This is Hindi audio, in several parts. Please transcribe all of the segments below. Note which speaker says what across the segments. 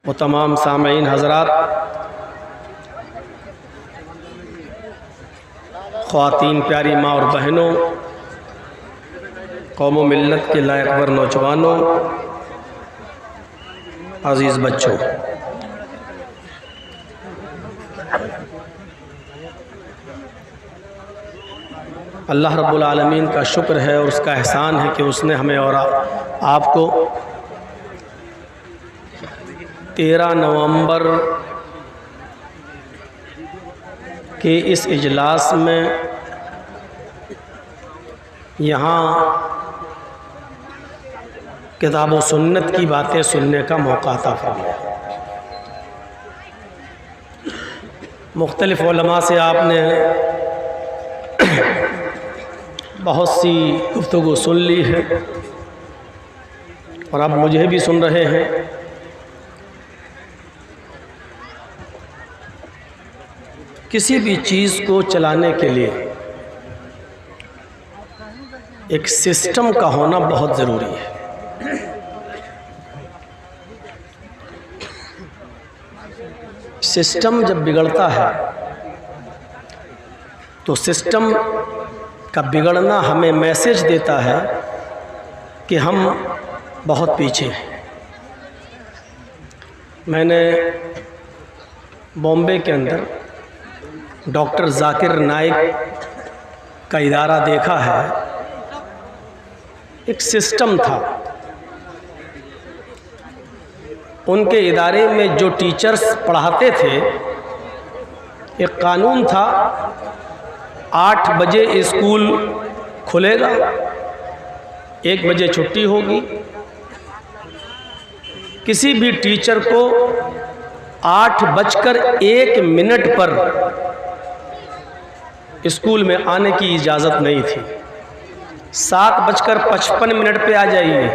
Speaker 1: वो तमाम सामईन हज़रात, ख़वातीन, प्यारी माँ और बहनों, कौम व मिल्लत के लायकवर नौजवानों, अज़ीज़ बच्चों, अल्लाह रब्बुल आलमीन का शुक्र है और उसका एहसान है कि उसने हमें और आपको 13 नवंबर के इस इजलास में यहाँ किताब व सुन्नत की बातें सुनने का मौका अता फरमाया। मुख्तलिफ़ उलमा से आपने बहुत सी गुफ्तगू सुन ली है और आप मुझे भी सुन रहे हैं। किसी भी चीज़ को चलाने के लिए एक सिस्टम का होना बहुत ज़रूरी है। सिस्टम जब बिगड़ता है तो सिस्टम का बिगड़ना हमें मैसेज देता है कि हम बहुत पीछे हैं। मैंने बॉम्बे के अंदर डॉक्टर जाकिर नाइक का इदारा देखा है। एक सिस्टम था, उनके इदारे में जो टीचर्स पढ़ाते थे, एक कानून था, 8 बजे स्कूल खुलेगा, 1 बजे छुट्टी होगी। किसी भी टीचर को 8:01 पर स्कूल में आने की इजाज़त नहीं थी। 7:55 पे आ जाइए,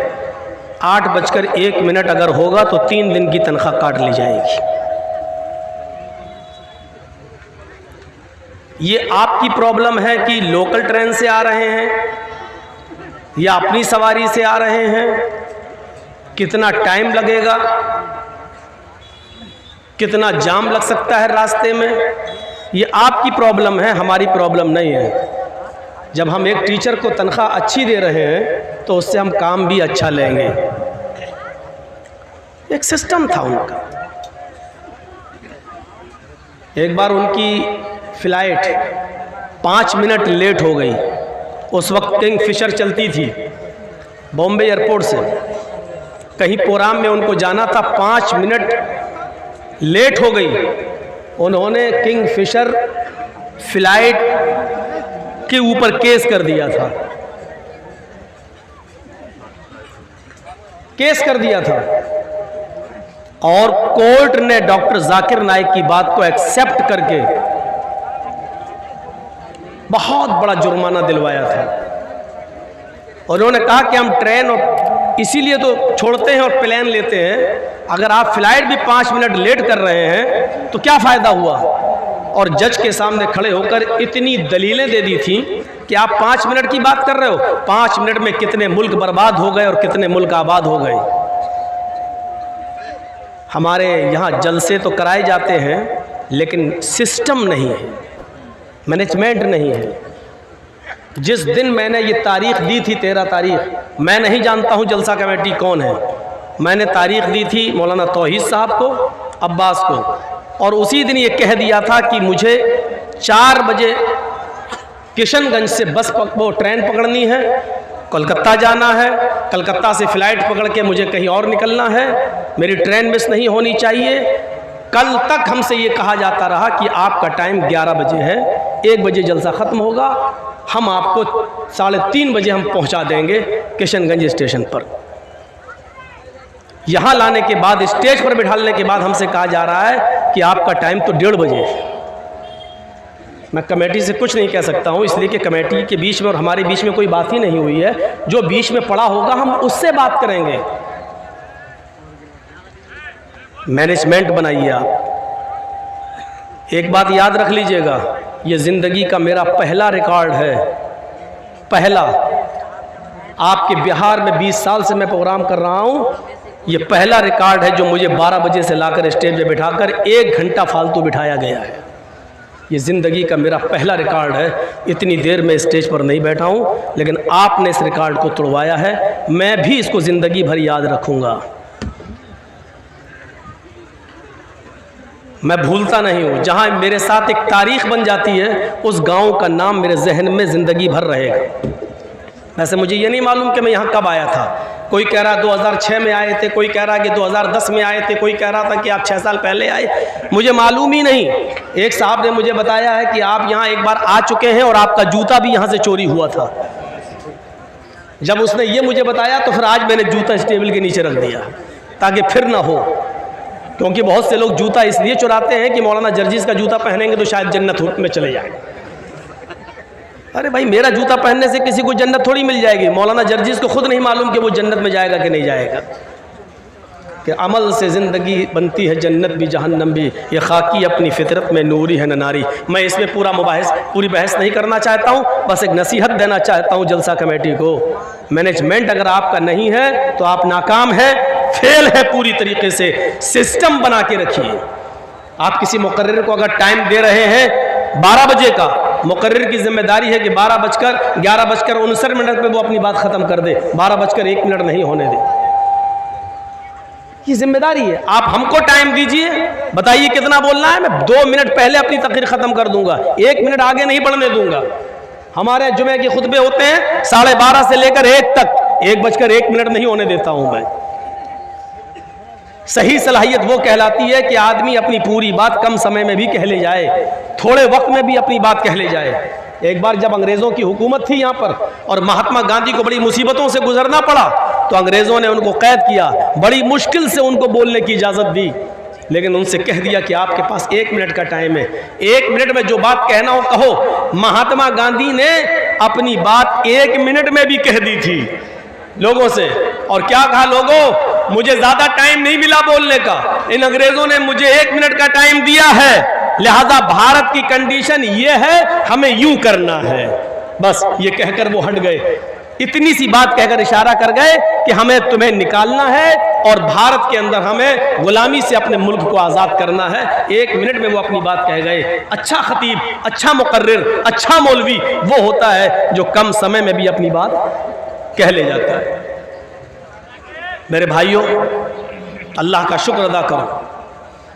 Speaker 1: 8:01 अगर होगा तो 3 दिन की तनख्वाह काट ली जाएगी। ये आपकी प्रॉब्लम है कि लोकल ट्रेन से आ रहे हैं या अपनी सवारी से आ रहे हैं, कितना टाइम लगेगा, कितना जाम लग सकता है रास्ते में, ये आपकी प्रॉब्लम है, हमारी प्रॉब्लम नहीं है। जब हम एक टीचर को तनख्वाह अच्छी दे रहे हैं तो उससे हम काम भी अच्छा लेंगे। एक सिस्टम था उनका। एक बार उनकी फ़्लाइट 5 मिनट लेट हो गई। उस वक्त किंग फिशर चलती थी बॉम्बे एयरपोर्ट से, कहीं प्रोग्राम में उनको जाना था, 5 मिनट लेट हो गई। उन्होंने किंग फिशर फ़्लाइट के ऊपर केस कर दिया था, केस कर दिया था और कोर्ट ने डॉक्टर जाकिर नाइक की बात को एक्सेप्ट करके बहुत बड़ा जुर्माना दिलवाया था। और उन्होंने कहा कि हम ट्रेन और इसीलिए तो छोड़ते हैं और प्लेन लेते हैं, अगर आप फ्लाइट भी 5 मिनट लेट कर रहे हैं तो क्या फ़ायदा हुआ। और जज के सामने खड़े होकर इतनी दलीलें दे दी थी कि आप 5 मिनट की बात कर रहे हो, 5 मिनट में कितने मुल्क बर्बाद हो गए और कितने मुल्क आबाद हो गए। हमारे यहाँ जलसे तो कराए जाते हैं लेकिन सिस्टम नहीं है, मैनेजमेंट नहीं है। जिस दिन मैंने ये तारीख़ दी थी 13 तारीख़, मैं नहीं जानता हूँ जलसा कमेटी कौन है, मैंने तारीख़ दी थी मौलाना तौहीद साहब को, अब्बास को, और उसी दिन ये कह दिया था कि मुझे 4 बजे किशनगंज से वो ट्रेन पकड़नी है, कोलकाता जाना है, कलकत्ता से फ़्लाइट पकड़ के मुझे कहीं और निकलना है, मेरी ट्रेन मिस नहीं होनी चाहिए। कल तक हमसे ये कहा जाता रहा कि आपका टाइम 11 बजे है, 1 बजे जलसा ख़त्म होगा, हम आपको 3:30 बजे हम पहुंचा देंगे किशनगंज स्टेशन पर। यहाँ लाने के बाद, स्टेज पर बिठाने के बाद हमसे कहा जा रहा है कि आपका टाइम तो 1:30 बजे है। मैं कमेटी से कुछ नहीं कह सकता हूँ, इसलिए कि कमेटी के बीच में और हमारे बीच में कोई बात ही नहीं हुई है। जो बीच में पड़ा होगा हम उससे बात करेंगे। मैनेजमेंट बनाइए आप। एक बात याद रख लीजिएगा, ये ज़िंदगी का मेरा पहला रिकॉर्ड है, पहला। आपके बिहार में 20 साल से मैं प्रोग्राम कर रहा हूँ, ये पहला रिकॉर्ड है जो मुझे 12 बजे से लाकर स्टेज पे बिठाकर 1 घंटा फालतू बिठाया गया है। ये ज़िंदगी का मेरा पहला रिकॉर्ड है। इतनी देर में स्टेज पर नहीं बैठा हूँ, लेकिन आपने इस रिकॉर्ड को तोड़वाया है। मैं भी इसको ज़िंदगी भर याद रखूँगा, मैं भूलता नहीं हूँ। जहाँ मेरे साथ एक तारीख़ बन जाती है, उस गांव का नाम मेरे जहन में ज़िंदगी भर रहेगा। वैसे मुझे ये नहीं मालूम कि मैं यहाँ कब आया था। कोई कह रहा 2006 में आए थे, कोई कह रहा कि 2010 में आए थे, कोई कह रहा था कि आप 6 साल पहले आए। मुझे मालूम ही नहीं। एक साहब ने मुझे बताया है कि आप यहाँ एक बार आ चुके हैं और आपका जूता भी यहाँ से चोरी हुआ था। जब उसने ये मुझे बताया तो फिर आज मैंने जूता इस टेबल के नीचे रख दिया ताकि फिर ना हो, क्योंकि बहुत से लोग जूता इसलिए चुराते हैं कि मौलाना जर्जिस का जूता पहनेंगे तो शायद जन्नत में चले जाएंगे। अरे भाई, मेरा जूता पहनने से किसी को जन्नत थोड़ी मिल जाएगी। मौलाना जर्जिस को खुद नहीं मालूम कि वो जन्नत में जाएगा कि नहीं जाएगा। कि अमल से ज़िंदगी बनती है, जन्नत भी जहन्नम भी, ये खाकी अपनी फितरत में नूरी है न नारी। मैं इसमें पूरी बहस नहीं करना चाहता हूँ, बस एक नसीहत देना चाहता हूँ जलसा कमेटी को। मैनेजमेंट अगर आपका नहीं है तो आप नाकाम है, फेल है पूरी तरीके से। सिस्टम बना के रखिए। आप किसी मुकर्रिर को अगर टाइम दे रहे हैं 12 बजे का, मुकर्रिर की जिम्मेदारी है कि 11:59 पे वो अपनी बात ख़त्म कर दे, 12:01 नहीं होने दे। ये जिम्मेदारी है। आप हमको टाइम दीजिए, बताइए कितना बोलना है, मैं 2 मिनट पहले अपनी तकरीर ख़त्म कर दूंगा, 1 मिनट आगे नहीं बढ़ने दूंगा। हमारे जुमे के खुतबे होते हैं 12:30 से लेकर 1 तक, 1:01 नहीं होने देता हूं मैं। सही सलाहियत वो कहलाती है कि आदमी अपनी पूरी बात कम समय में भी कह ले जाए, थोड़े वक्त में भी अपनी बात कह ले जाए। एक बार जब अंग्रेज़ों की हुकूमत थी यहाँ पर और महात्मा गांधी को बड़ी मुसीबतों से गुजरना पड़ा, तो अंग्रेज़ों ने उनको कैद किया, बड़ी मुश्किल से उनको बोलने की इजाज़त दी, लेकिन उनसे कह दिया कि आपके पास 1 मिनट का टाइम है, 1 मिनट में जो बात कहना हो कहो। महात्मा गांधी ने अपनी बात 1 मिनट में भी कह दी थी लोगों से। और क्या कहा, लोगों मुझे ज़्यादा टाइम नहीं मिला बोलने का, इन अंग्रेज़ों ने मुझे 1 मिनट का टाइम दिया है, लिहाजा भारत की कंडीशन ये है, हमें यूं करना है। बस ये कहकर वो हट गए। इतनी सी बात कहकर इशारा कर गए कि हमें तुम्हें निकालना है और भारत के अंदर हमें गुलामी से अपने मुल्क को आज़ाद करना है। 1 मिनट में वो अपनी बात कह गए। अच्छा खतीब, अच्छा मुकर्रिर, अच्छा मौलवी वो होता है जो कम समय में भी अपनी बात कह ले जाता है। मेरे भाइयों, अल्लाह का शुक्र अदा करो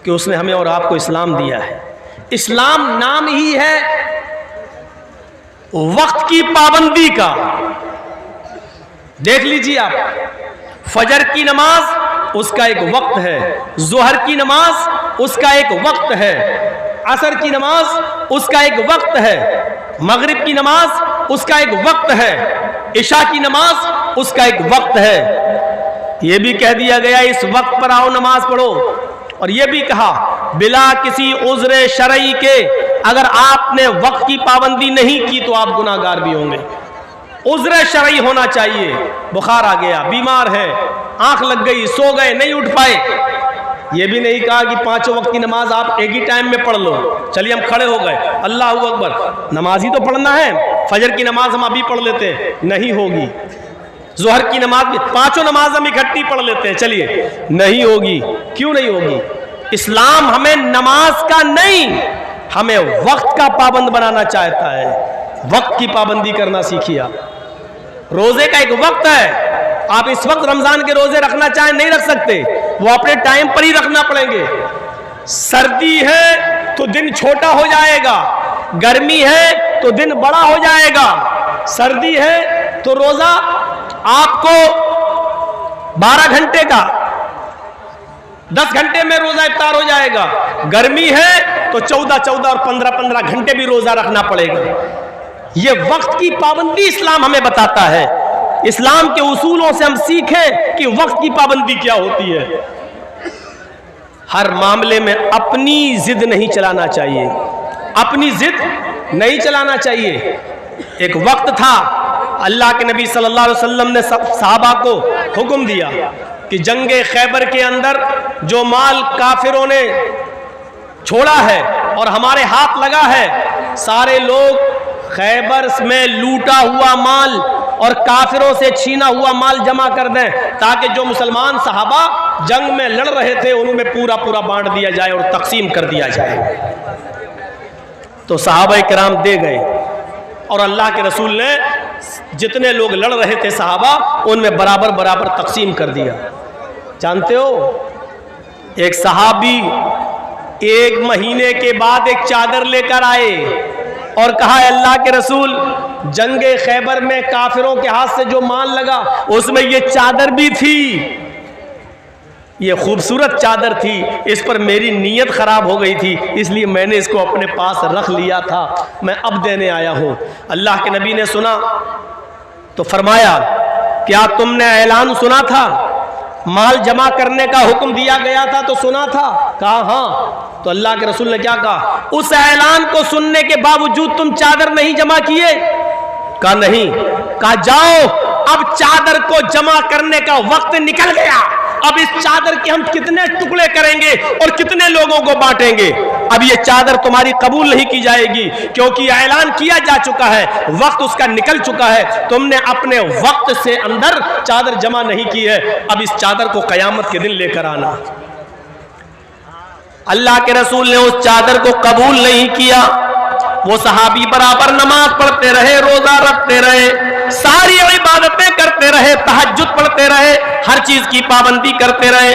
Speaker 1: कि उसने हमें और आपको इस्लाम दिया है। इस्लाम नाम ही है वक्त की पाबंदी का। देख लीजिए आप, फजर की नमाज उसका एक वक्त है, जोहर की नमाज उसका एक वक्त है, असर की नमाज उसका एक वक्त है, मगरिब की नमाज उसका एक वक्त है, इशा की नमाज उसका एक वक्त है। यह भी कह दिया गया इस वक्त पर आओ नमाज पढ़ो, और यह भी कहा बिला किसी उज़्र शरई के अगर आपने वक्त की पाबंदी नहीं की तो आप गुनाहगार भी होंगे। उज़्र शरई होना चाहिए। बुखार आ गया, बीमार है, आंख लग गई, सो गए, नहीं उठ पाए। ये भी नहीं कहा कि 5 वक्त की नमाज आप एक ही टाइम में पढ़ लो। चलिए हम खड़े हो गए, अल्लाह अकबर, नमाज ही तो पढ़ना है। फजर की नमाज हम अभी पढ़ लेते हैं, नहीं होगी। जोहर की नमाज भी 5 नमाज हम इकट्ठी पढ़ लेते हैं, चलिए नहीं होगी। क्यों नहीं होगी? इस्लाम हमें नमाज का नहीं, हमें वक्त का पाबंद बनाना चाहता है। वक्त की पाबंदी करना सीखिए आप। रोजे का एक वक्त है, आप इस वक्त रमजान के रोजे रखना चाहें नहीं रख सकते, वो अपने टाइम पर ही रखना पड़ेंगे। सर्दी है तो दिन छोटा हो जाएगा, गर्मी है तो दिन बड़ा हो जाएगा। सर्दी है तो रोजा आपको 12 घंटे का, 10 घंटे में रोजा इफ्तार हो जाएगा। गर्मी है तो 14 और 15 घंटे भी रोजा रखना पड़ेगा। ये वक्त की पाबंदी इस्लाम हमें बताता है। इस्लाम के उसूलों से हम सीखें कि वक्त की पाबंदी क्या होती है। हर मामले में अपनी जिद नहीं चलाना चाहिए, अपनी जिद नहीं चलाना चाहिए। एक वक्त था, अल्लाह के नबी सल्लल्लाहु अलैहि वसल्लम ने सहाबा को हुक्म दिया कि जंगे खैबर के अंदर जो माल काफिरों ने छोड़ा है और हमारे हाथ लगा है, सारे लोग खैबर में लूटा हुआ माल और काफिरों से छीना हुआ माल जमा कर दें, ताकि जो मुसलमान सहाबा जंग में लड़ रहे थे उनमें पूरा पूरा बांट दिया जाए और तकसीम कर दिया जाए। तो सहाबा किराम दे गए और अल्लाह के रसूल ने जितने लोग लड़ रहे थे सहाबा उनमें बराबर बराबर तकसीम कर दिया। जानते हो, एक सहाबी 1 महीने के बाद एक चादर लेकर आए और कहा, अल्लाह के रसूल, जंगे खैबर में काफिरों के हाथ से जो माल लगा उसमें ये चादर भी थी, ये खूबसूरत चादर थी, इस पर मेरी नीयत खराब हो गई थी, इसलिए मैंने इसको अपने पास रख लिया था, मैं अब देने आया हूं। अल्लाह के नबी ने सुना तो फरमाया, क्या तुमने ऐलान सुना था? माल जमा करने का हुक्म दिया गया था तो सुना था? कहा हाँ। तो अल्लाह के रसूल ने क्या कहा? उस ऐलान को सुनने के बावजूद तुम चादर नहीं जमा किए? कहा नहीं। कहा जाओ, अब चादर को जमा करने का वक्त निकल गया, अब इस चादर के हम कितने टुकड़े करेंगे और कितने लोगों को बांटेंगे? अब ये चादर तुम्हारी कबूल नहीं की जाएगी, क्योंकि ऐलान किया जा चुका है, वक्त उसका निकल चुका है, तुमने अपने वक्त से अंदर चादर जमा नहीं की है, अब इस चादर को कयामत के दिन लेकर आना। अल्लाह के रसूल ने उस चादर को कबूल नहीं किया। वो सहाबी बराबर नमाज पढ़ते रहे, रोजा रखते रहे, सारी इबादतें करते रहे, तहज्जुद पढ़ते रहे, हर चीज की पाबंदी करते रहे।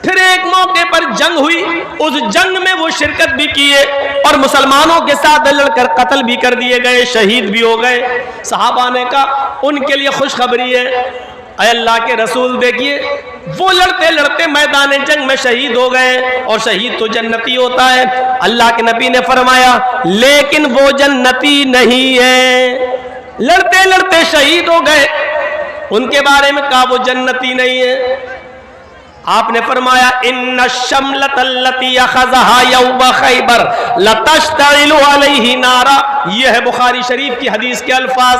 Speaker 1: फिर एक मौके पर जंग हुई, उस जंग में वो शिरकत भी किए और मुसलमानों के साथ लड़कर कत्ल भी कर दिए गए, शहीद भी हो गए। सहाबा ने कहा, उनके लिए खुशखबरी है, अय अल्लाह के रसूल, देखिए वो लड़ते लड़ते मैदान जंग में शहीद हो गए और शहीद तो जन्नती होता है। अल्लाह के नबी ने फरमाया, लेकिन वो जन्नती नहीं है। लड़ते लड़ते शहीद हो गए, उनके बारे में कहा वो जन्नती नहीं है। आपने फरमाया, इन्न शमलतल्लती अखज़हा यौम खैबर लतश्तइलु अलैहि नारा। यह है बुखारी शरीफ की हदीस के अल्फाज।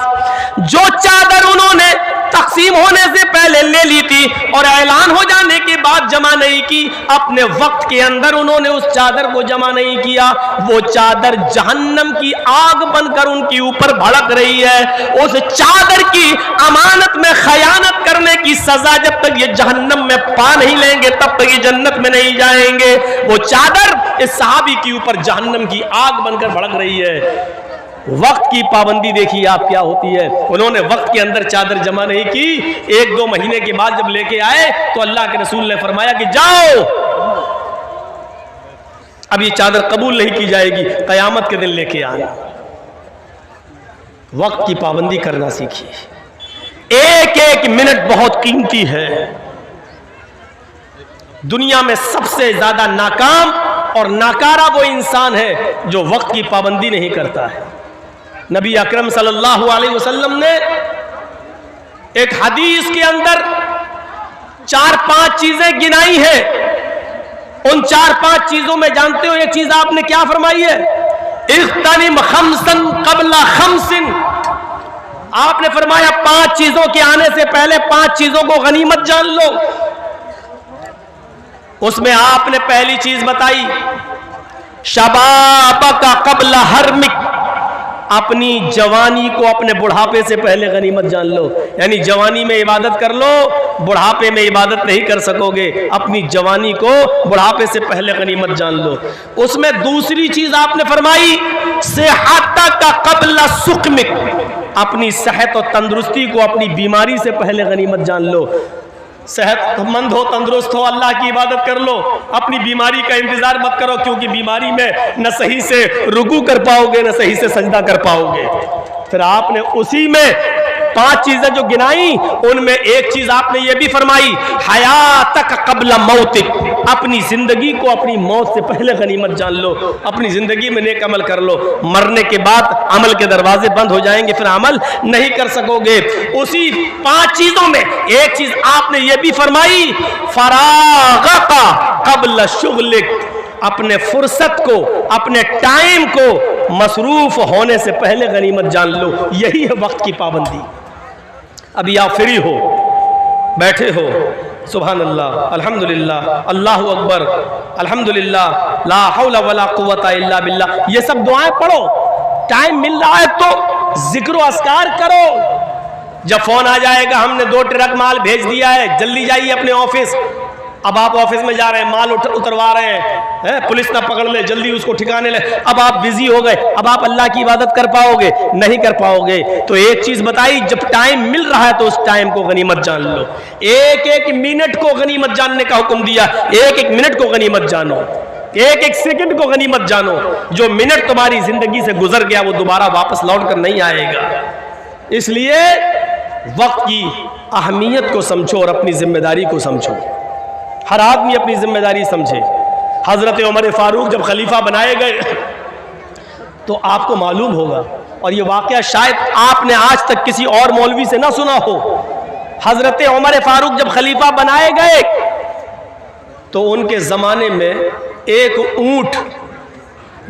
Speaker 1: जो चादर उन्होंने तकसीम होने से पहले ले ली थी और ऐलान हो जाने के बाद जमा नहीं की, अपने वक्त के अंदर उन्होंने उस चादर को जमा नहीं किया, वो चादर जहन्नम की आग बनकर उनके ऊपर भड़क रही है। उस चादर की अमानत में खयानत करने की सजा जब तक ये जहन्नम में पा नहीं लेंगे तब तक ये जन्नत में नहीं जाएंगे। वो चादर इस सहाबी के ऊपर जहन्नम की आग बनकर भड़क रही है। वक्त की पाबंदी देखिए आप क्या होती है। उन्होंने वक्त के अंदर चादर जमा नहीं की, 1-2 महीने के बाद जब लेके आए तो अल्लाह के रसूल ने फरमाया कि जाओ, अब ये चादर कबूल नहीं की जाएगी, कयामत के दिन लेके आना। वक्त की पाबंदी करना सीखिए, एक एक मिनट बहुत कीमती है। दुनिया में सबसे ज्यादा नाकाम और नाकारा वो इंसान है जो वक्त की पाबंदी नहीं करता है। नबी अकरम सल्लल्लाहु अलैहि वसल्लम ने एक हदीस के अंदर 4-5 चीजें गिनाई है। उन 4-5 चीजों में जानते हो एक चीज आपने क्या फरमाई है? इख्तनिम खम्सन क़ब्ला खम्सिन। आपने फरमाया 5 चीजों के आने से पहले 5 चीजों को गनीमत जान लो। उसमें आपने पहली चीज बताई, शबाबका क़ब्ला हरमिक। अपनी जवानी को अपने बुढ़ापे से पहले गनीमत जान लो। यानी जवानी में इबादत कर लो, बुढ़ापे में इबादत नहीं कर सकोगे। अपनी जवानी को बुढ़ापे से पहले गनीमत जान लो। उसमें दूसरी चीज आपने फरमाई, सेहतका क़ब्ला सुक़मिक। अपनी सेहत और तंदुरुस्ती को अपनी बीमारी से पहले गनीमत जान लो। सेहतमंद हो, तंदुरुस्त हो, अल्लाह की इबादत कर लो, अपनी बीमारी का इंतजार मत करो, क्योंकि बीमारी में न सही से रुकू कर पाओगे न सही से सजदा कर पाओगे। फिर आपने उसी में 5 चीजें जो गिनाई उनमें एक चीज आपने ये भी फरमाई, हयातक क़ब्ला मौतिक। अपनी जिंदगी को अपनी मौत से पहले गनीमत जान लो। अपनी जिंदगी में नेक अमल कर लो, मरने के बाद अमल के दरवाजे बंद हो जाएंगे, फिर अमल नहीं कर सकोगे। उसी 5 चीजों में एक चीज आपने ये भी फरमाई, फराग़का क़ब्ला शुग़लिक। अपने फुर्सत को, अपने टाइम को मसरूफ होने से पहले गनीमत जान लो। यही है वक्त की पाबंदी। अभी आप फ्री हो, बैठे हो, सुभान अल्लाह, अल्हम्दुलिल्लाह, अल्लाहु अकबर, अल्हम्दुलिल्लाह, ला हौला वला कुव्वता इल्ला बिल्लाह, ये सब दुआएं पढ़ो। टाइम मिल रहा है तो जिक्र अस्कार करो। जब फोन आ जाएगा हमने 2 ट्रक माल भेज दिया है, जल्दी जाइए अपने ऑफिस। अब आप ऑफिस में जा रहे हैं, माल उतरवा रहे हैं, पुलिस ना पकड़ ले, जल्दी उसको ठिकाने ले। अब आप बिजी हो गए, अब आप अल्लाह की इबादत कर पाओगे? नहीं कर पाओगे। तो एक चीज बताई, जब टाइम मिल रहा है तो उस टाइम को गनीमत जान लो। एक एक मिनट को गनीमत जानने का हुक्म दिया। एक एक मिनट को गनीमत जानो, एक एक सेकंड को गनीमत जानो। जो मिनट तुम्हारी जिंदगी से गुजर गया वो दोबारा वापस लौट कर नहीं आएगा। इसलिए वक्त की अहमियत को समझो और अपनी जिम्मेदारी को समझो। हर आदमी अपनी जिम्मेदारी समझे। हजरत उमर फारूक जब खलीफा बनाए गए तो आपको मालूम होगा, और ये वाकया शायद आपने आज तक किसी और मौलवी से ना सुना हो। हजरत उमर फारूक जब खलीफा बनाए गए तो उनके ज़माने में एक ऊंट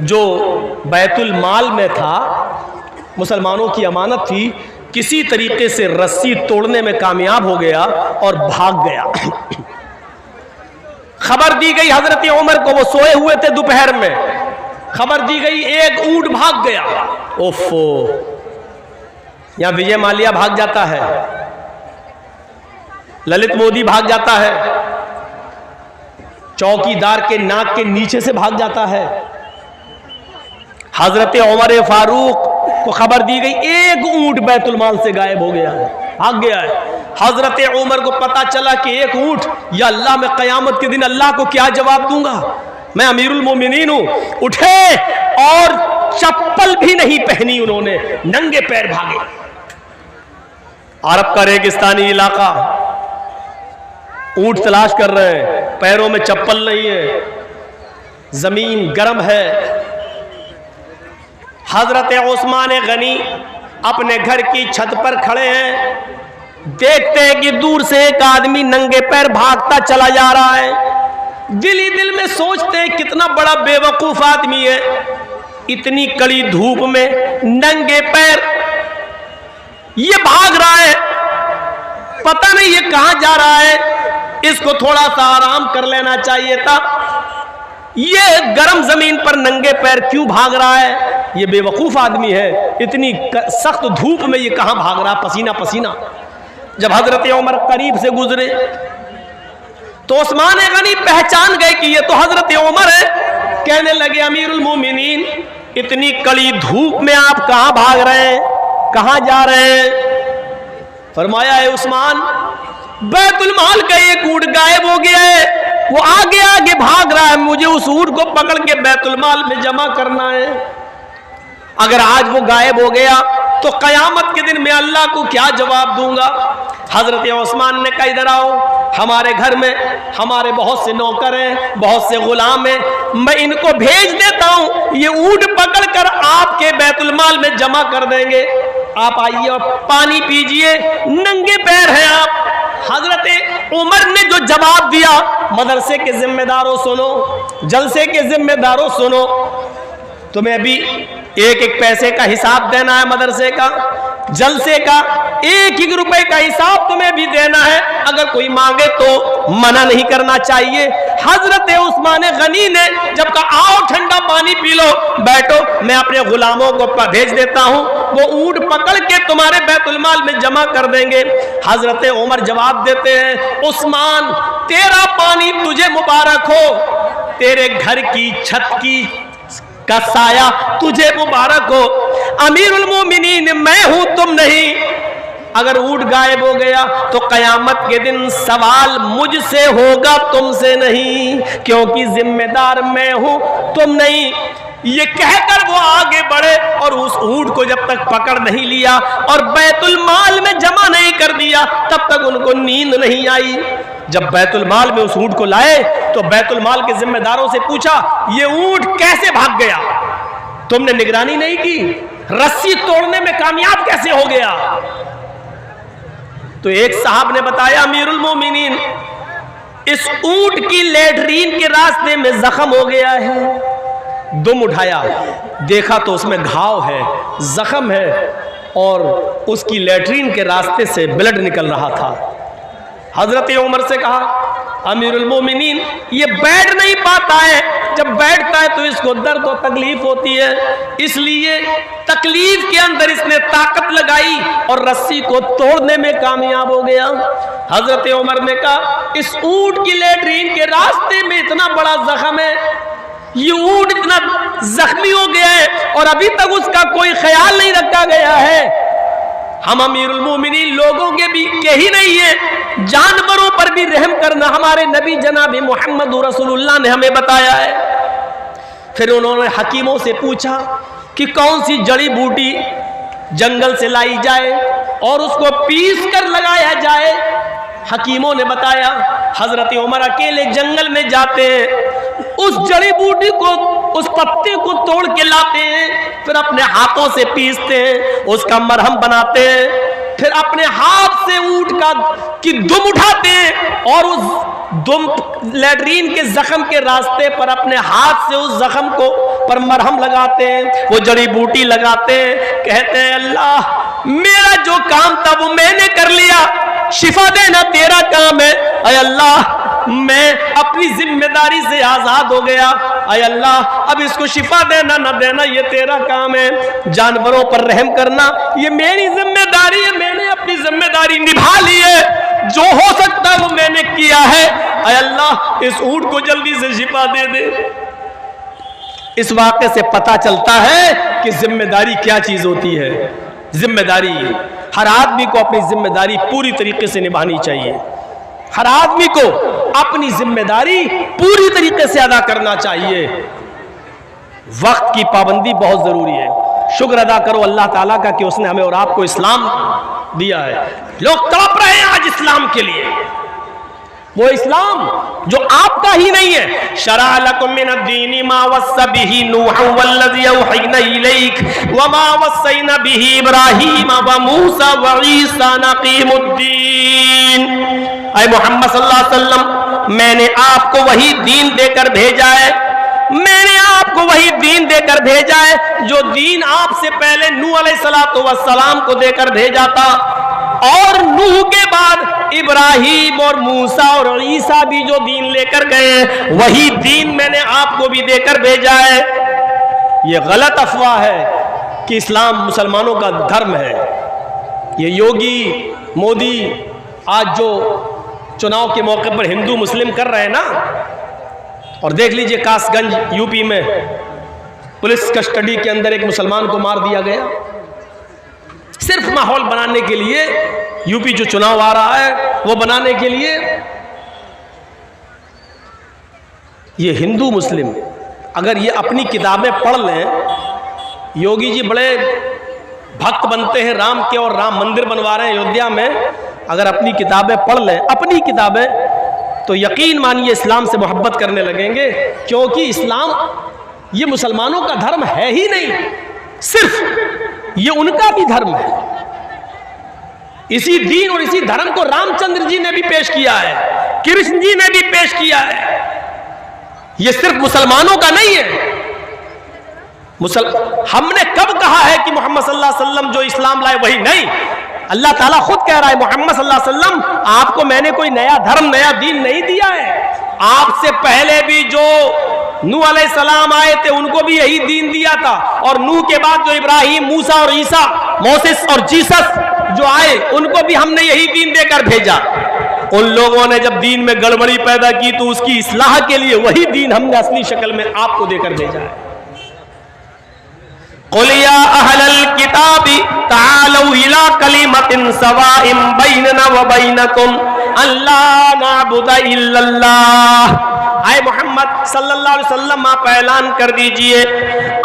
Speaker 1: जो बैतुल माल में था, मुसलमानों की अमानत थी, किसी तरीके से रस्सी तोड़ने में कामयाब हो गया और भाग गया। खबर दी गई हजरत उमर को, वो सोए हुए थे दोपहर में, खबर दी गई एक ऊंट भाग गया। ओफो, यहां विजय माल्या भाग जाता है, ललित मोदी भाग जाता है, चौकीदार के नाक के नीचे से भाग जाता है। हजरत उमर फारूक को खबर दी गई एक ऊंट बैतुल माल से गायब हो गया है, भाग गया है। हजरत उमर को पता चला कि एक ऊंट, या अल्लाह, मैं कयामत के दिन अल्लाह को क्या जवाब दूंगा, मैं अमीरुल मोमिनीन हूं। उठे और चप्पल भी नहीं पहनी उन्होंने, नंगे पैर भागे। अरब का रेगिस्तानी इलाका, ऊंट तलाश कर रहे हैं, पैरों में चप्पल नहीं है, जमीन गर्म है। हजरत उस्मान गनी अपने घर की छत पर खड़े हैं, देखते हैं कि दूर से एक आदमी नंगे पैर भागता चला जा रहा है। दिल ही दिल में सोचते हैं कितना बड़ा बेवकूफ आदमी है, इतनी कड़ी धूप में नंगे पैर ये भाग रहा है, पता नहीं ये कहां जा रहा है, इसको थोड़ा सा आराम कर लेना चाहिए था। ये गर्म जमीन पर नंगे पैर क्यों भाग रहा है? ये बेवकूफ आदमी है, इतनी सख्त धूप में ये कहां भाग रहा, पसीना पसीना। जब हजरत उमर करीब से गुजरे तो उस्मान गनी पहचान गए कि ये तो हजरत उमर है। कहने लगे, अमीरुल मोमिनीन, इतनी कड़ी धूप में आप कहां भाग रहे हैं, कहां जा रहे हैं? फरमाया, है उस्मान, बैतुल माल का एक ऊंट गायब हो गया है, वो आगे आगे भाग रहा है, मुझे उस ऊंट को पकड़ के बैतुल माल में जमा करना है। अगर आज वो गायब हो गया तो कयामत के दिन मैं अल्लाह को क्या जवाब दूंगा? हजरत उस्मान ने कहा, इधर आओ, हमारे घर में हमारे बहुत से नौकर हैं, बहुत से गुलाम हैं, मैं इनको भेज देता हूं, ये ऊंट पकड़कर आपके बैतुल माल में जमा कर देंगे। आप आइए और पानी पीजिए, नंगे पैर हैं आप। हजरत उमर ने जो जवाब दिया, मदरसे के जिम्मेदारों सुनो, जलसे के जिम्मेदारों सुनो, तुम्हें भी एक एक पैसे का हिसाब देना है, मदरसे का, जलसे का, एक एक रुपए का हिसाब तुम्हें भी देना है। अगर कोई मांगे तो मना नहीं करना चाहिए। हजरत उस्मान गनी ने जब कहा, आओ ठंडा पानी पी लो, बैठो, मैं अपने गुलामों को भेज देता हूं, वो ऊंट पकड़ के तुम्हारे बैतुल माल में जमा कर देंगे। हजरत उमर जवाब देते हैं, उस्मान, तेरा पानी तुझे मुबारक हो, तेरे घर की छत की का साया तुझे मुबारक हो। अमीरुल मोमिनीन मैं हूं, तुम नहीं। अगर ऊंट गायब हो गया तो कयामत के दिन सवाल मुझसे होगा, तुमसे नहीं, क्योंकि जिम्मेदार मैं हूं, तुम नहीं। ये कहकर वो आगे बढ़े और उस ऊंट को जब तक पकड़ नहीं लिया और बैतुल माल में जमा नहीं कर दिया, तब तक उनको नींद नहीं आई। जब बैतुल माल में उस ऊंट को लाए तो बैतुल माल के जिम्मेदारों से पूछा, ये ऊंट कैसे भाग गया? तुमने निगरानी नहीं की, रस्सी तोड़ने में कामयाब कैसे हो गया? तो एक साहब ने बताया, अमीरुल मोमिनीन, इस ऊंट की लैट्रीन के रास्ते में जख्म हो गया है। दुम उठाया, देखा तो उसमें घाव है, जख्म है और उसकी लैट्रीन के रास्ते से ब्लड निकल रहा था। हजरत उमर से कहा, अमीरुल मोमिनीन ये बैठ नहीं पाता है, जब बैठता है तो इसको दर्द और तकलीफ होती है, इसलिए तकलीफ के अंदर इसने ताकत लगाई और रस्सी को तोड़ने में कामयाब हो गया। हजरत उमर ने कहा इस ऊंट की लैट्रीन के रास्ते में इतना बड़ा जख्म है, ये ऊंट इतना जख्मी हो गया है और अभी तक उसका कोई ख्याल नहीं रखा गया है। हम अमीरुल मोमिनीन लोगों के ही नहीं है, जानवरों पर भी रहम करना हमारे नबी जनाब मोहम्मद रसूलुल्लाह ने हमें बताया है। फिर उन्होंने हकीमों से पूछा कि कौन सी जड़ी बूटी जंगल से लाई जाए और उसको पीस कर लगाया जाए। हकीमों ने बताया हजरत उमर अकेले जंगल में जाते हैं, उस जड़ी बूटी को, उस पत्ते को तोड़ के लाते हैं, फिर अपने हाथों से पीसते हैं, उसका मरहम बनाते हैं, फिर अपने हाथ से ऊंट की दुम उठाते हैं और उस दुम लैट्रीन के जख्म के रास्ते पर अपने हाथ से उस जख्म को पर मरहम लगाते हैं, वो जड़ी बूटी लगाते हैं। कहते हैं अल्लाह मेरा जो काम था वो मैंने कर लिया, शिफा देना तेरा काम है। अय अल्लाह मैं अपनी जिम्मेदारी से आजाद हो गया, अय अल्लाह अब इसको शिफा देना न देना ये तेरा काम है। जानवरों पर रहम करना ये मेरी जिम्मेदारी है, मैंने अपनी जिम्मेदारी निभा ली है, जो हो सकता है वो मैंने किया है। अय अल्लाह इस ऊंट को जल्दी से शिफा दे दे। इस वाक़े से पता चलता है कि जिम्मेदारी क्या चीज होती है। जिम्मेदारी हर आदमी को अपनी जिम्मेदारी पूरी तरीके से निभानी चाहिए, हर आदमी को अपनी जिम्मेदारी पूरी तरीके से अदा करना चाहिए। वक्त की पाबंदी बहुत जरूरी है। शुक्र अदा करो अल्लाह ताला का कि उसने हमें और आपको इस्लाम दिया है। लोग तड़प रहे हैं आज इस्लाम के लिए, वो इस्लाम जो आपका ही नहीं है। शरा लकुम मिनद्दीनि मा वस्सा बिही नूहन वल्लज़ी औहयना इलैक व मा वस्सैना बिही इब्राहीम व मूसा व ईसा अन अक़ीमुद्दीन। ऐ मोहम्मद सल्लल्लाहु अलैहि वसल्लम मैंने आपको वही दीन देकर भेजा है, मैंने आपको वही दीन देकर भेजा है जो दीन आपसे पहले नूह अलैहिस्सलातु वस्सलाम को देकर भेजा था, और नूह के बाद इब्राहीम और मूसा और ईसा भी जो दीन लेकर गए वही दीन मैंने आपको भी देकर भेजा है। ये गलत अफवाह है कि इस्लाम मुसलमानों का धर्म है। ये योगी मोदी आज जो चुनाव के मौके पर हिंदू मुस्लिम कर रहे हैं ना, और देख लीजिए कासगंज यूपी में पुलिस कस्टडी के अंदर एक मुसलमान को मार दिया गया, सिर्फ माहौल बनाने के लिए। यूपी जो चुनाव आ रहा है वो बनाने के लिए ये हिंदू मुस्लिम अगर ये अपनी किताबें पढ़ लें, योगी जी बड़े भक्त बनते हैं राम के और राम मंदिर बनवा रहे हैं अयोध्या में, अगर अपनी किताबें पढ़ लें, अपनी किताबें, तो यकीन मानिए इस्लाम से मोहब्बत करने लगेंगे, क्योंकि इस्लाम ये मुसलमानों का धर्म है ही नहीं, सिर्फ ये उनका भी धर्म है। इसी दीन और इसी धर्म को रामचंद्र जी ने भी पेश किया है, कृष्ण जी ने भी पेश किया है। ये सिर्फ मुसलमानों का नहीं है। हमने कब कहा है कि मोहम्मद सल्लल्लाहु अलैहि वसल्लम जो इस्लाम लाए वही नहीं? अल्लाह ताला खुद कह रहा है मोहम्मद सल्लल्लाहु अलैहि वसल्लम आपको मैंने कोई नया धर्म नया दीन नहीं दिया है, आपसे पहले भी जो नूह अलैहिस्सलाम आए थे उनको भी यही दीन दिया था, और नूह के बाद जो इब्राहिम, मूसा और ईसा, मोसेस और जीसस जो आए उनको भी हमने यही दीन देकर भेजा। उन लोगों ने जब दीन में गड़बड़ी पैदा की तो उसकी इस्लाह के लिए वही दीन हमने असली शक्ल में आपको देकर भेजा है। क़ुल या अहलल किताबी तालू इला कलिमतिन सवाइम बैनना व बैनकुम अल्ला नअबुदा इल्लल्लाह। आए मोहम्मद सल्लल्लाहु अलैहि वसल्लम आप ऐलान कर दीजिए,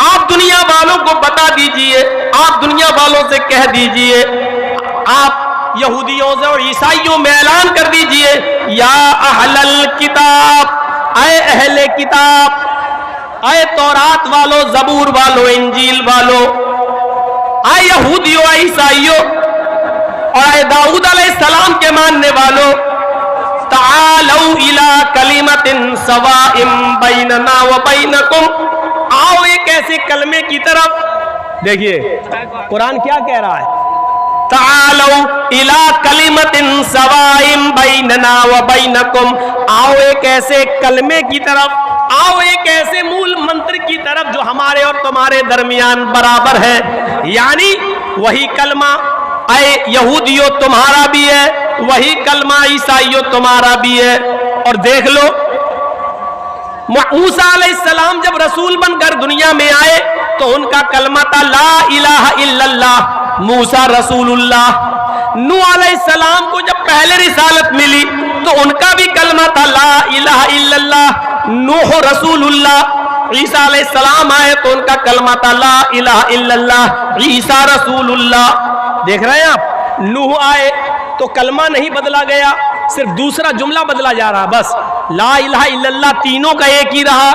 Speaker 1: आप दुनिया वालों को बता दीजिए, आप दुनिया वालों से कह दीजिए, आप यहूदियों से और ईसाइयों में ऐलान कर दीजिए, या अहलल किताब, आए अहले किताब, आए तौरात वालों, जबूर वालों, इंजील वालों, आए यहूदियों, आए ईसाइयों और आए दाऊद अलैहिस्सलाम के मानने वालों, तालौ इला कलिमतिन सवाइम बैनना व बैनकुम, आओ एक ऐसे कलमे की तरफ। देखिए कुरान क्या कह रहा है, तालौ इला कलिमतिन सवाइम बैनना व बैनकुम, आओ एक ऐसे कलमे की तरफ, आओ एक ऐसे मूल मंत्र की तरफ जो हमारे और तुम्हारे दरमियान बराबर है। यानी वही कलमा ऐ यहूदियों तुम्हारा भी है, वही कलमा ईसाइयों तुम्हारा भी है। और देख लो मूसा अलैहिस्सलाम जब रसूल बनकर दुनिया में आए तो उनका कलमा था ला इलाहा इल्लल्लाह, मूसा रसूलुल्लाह। नूह अलैहिस्सलाम को जब पहले रिसालत मिली तो उनका भी कलमा था ला इलाहा इल्लल्लाह, नूह रसूलुल्लाह। ईसा अलैहिस्सलाम आए तो उनका कलमा था ला इलाहा इल्लल्लाह, ईसा रसूलुल्लाह। देख रहे हैं आप, नूह आए तो कलमा नहीं बदला गया, सिर्फ दूसरा जुमला बदला जा रहा, बस ला इलाहा इल्लल्लाह तीनों का एक ही रहा,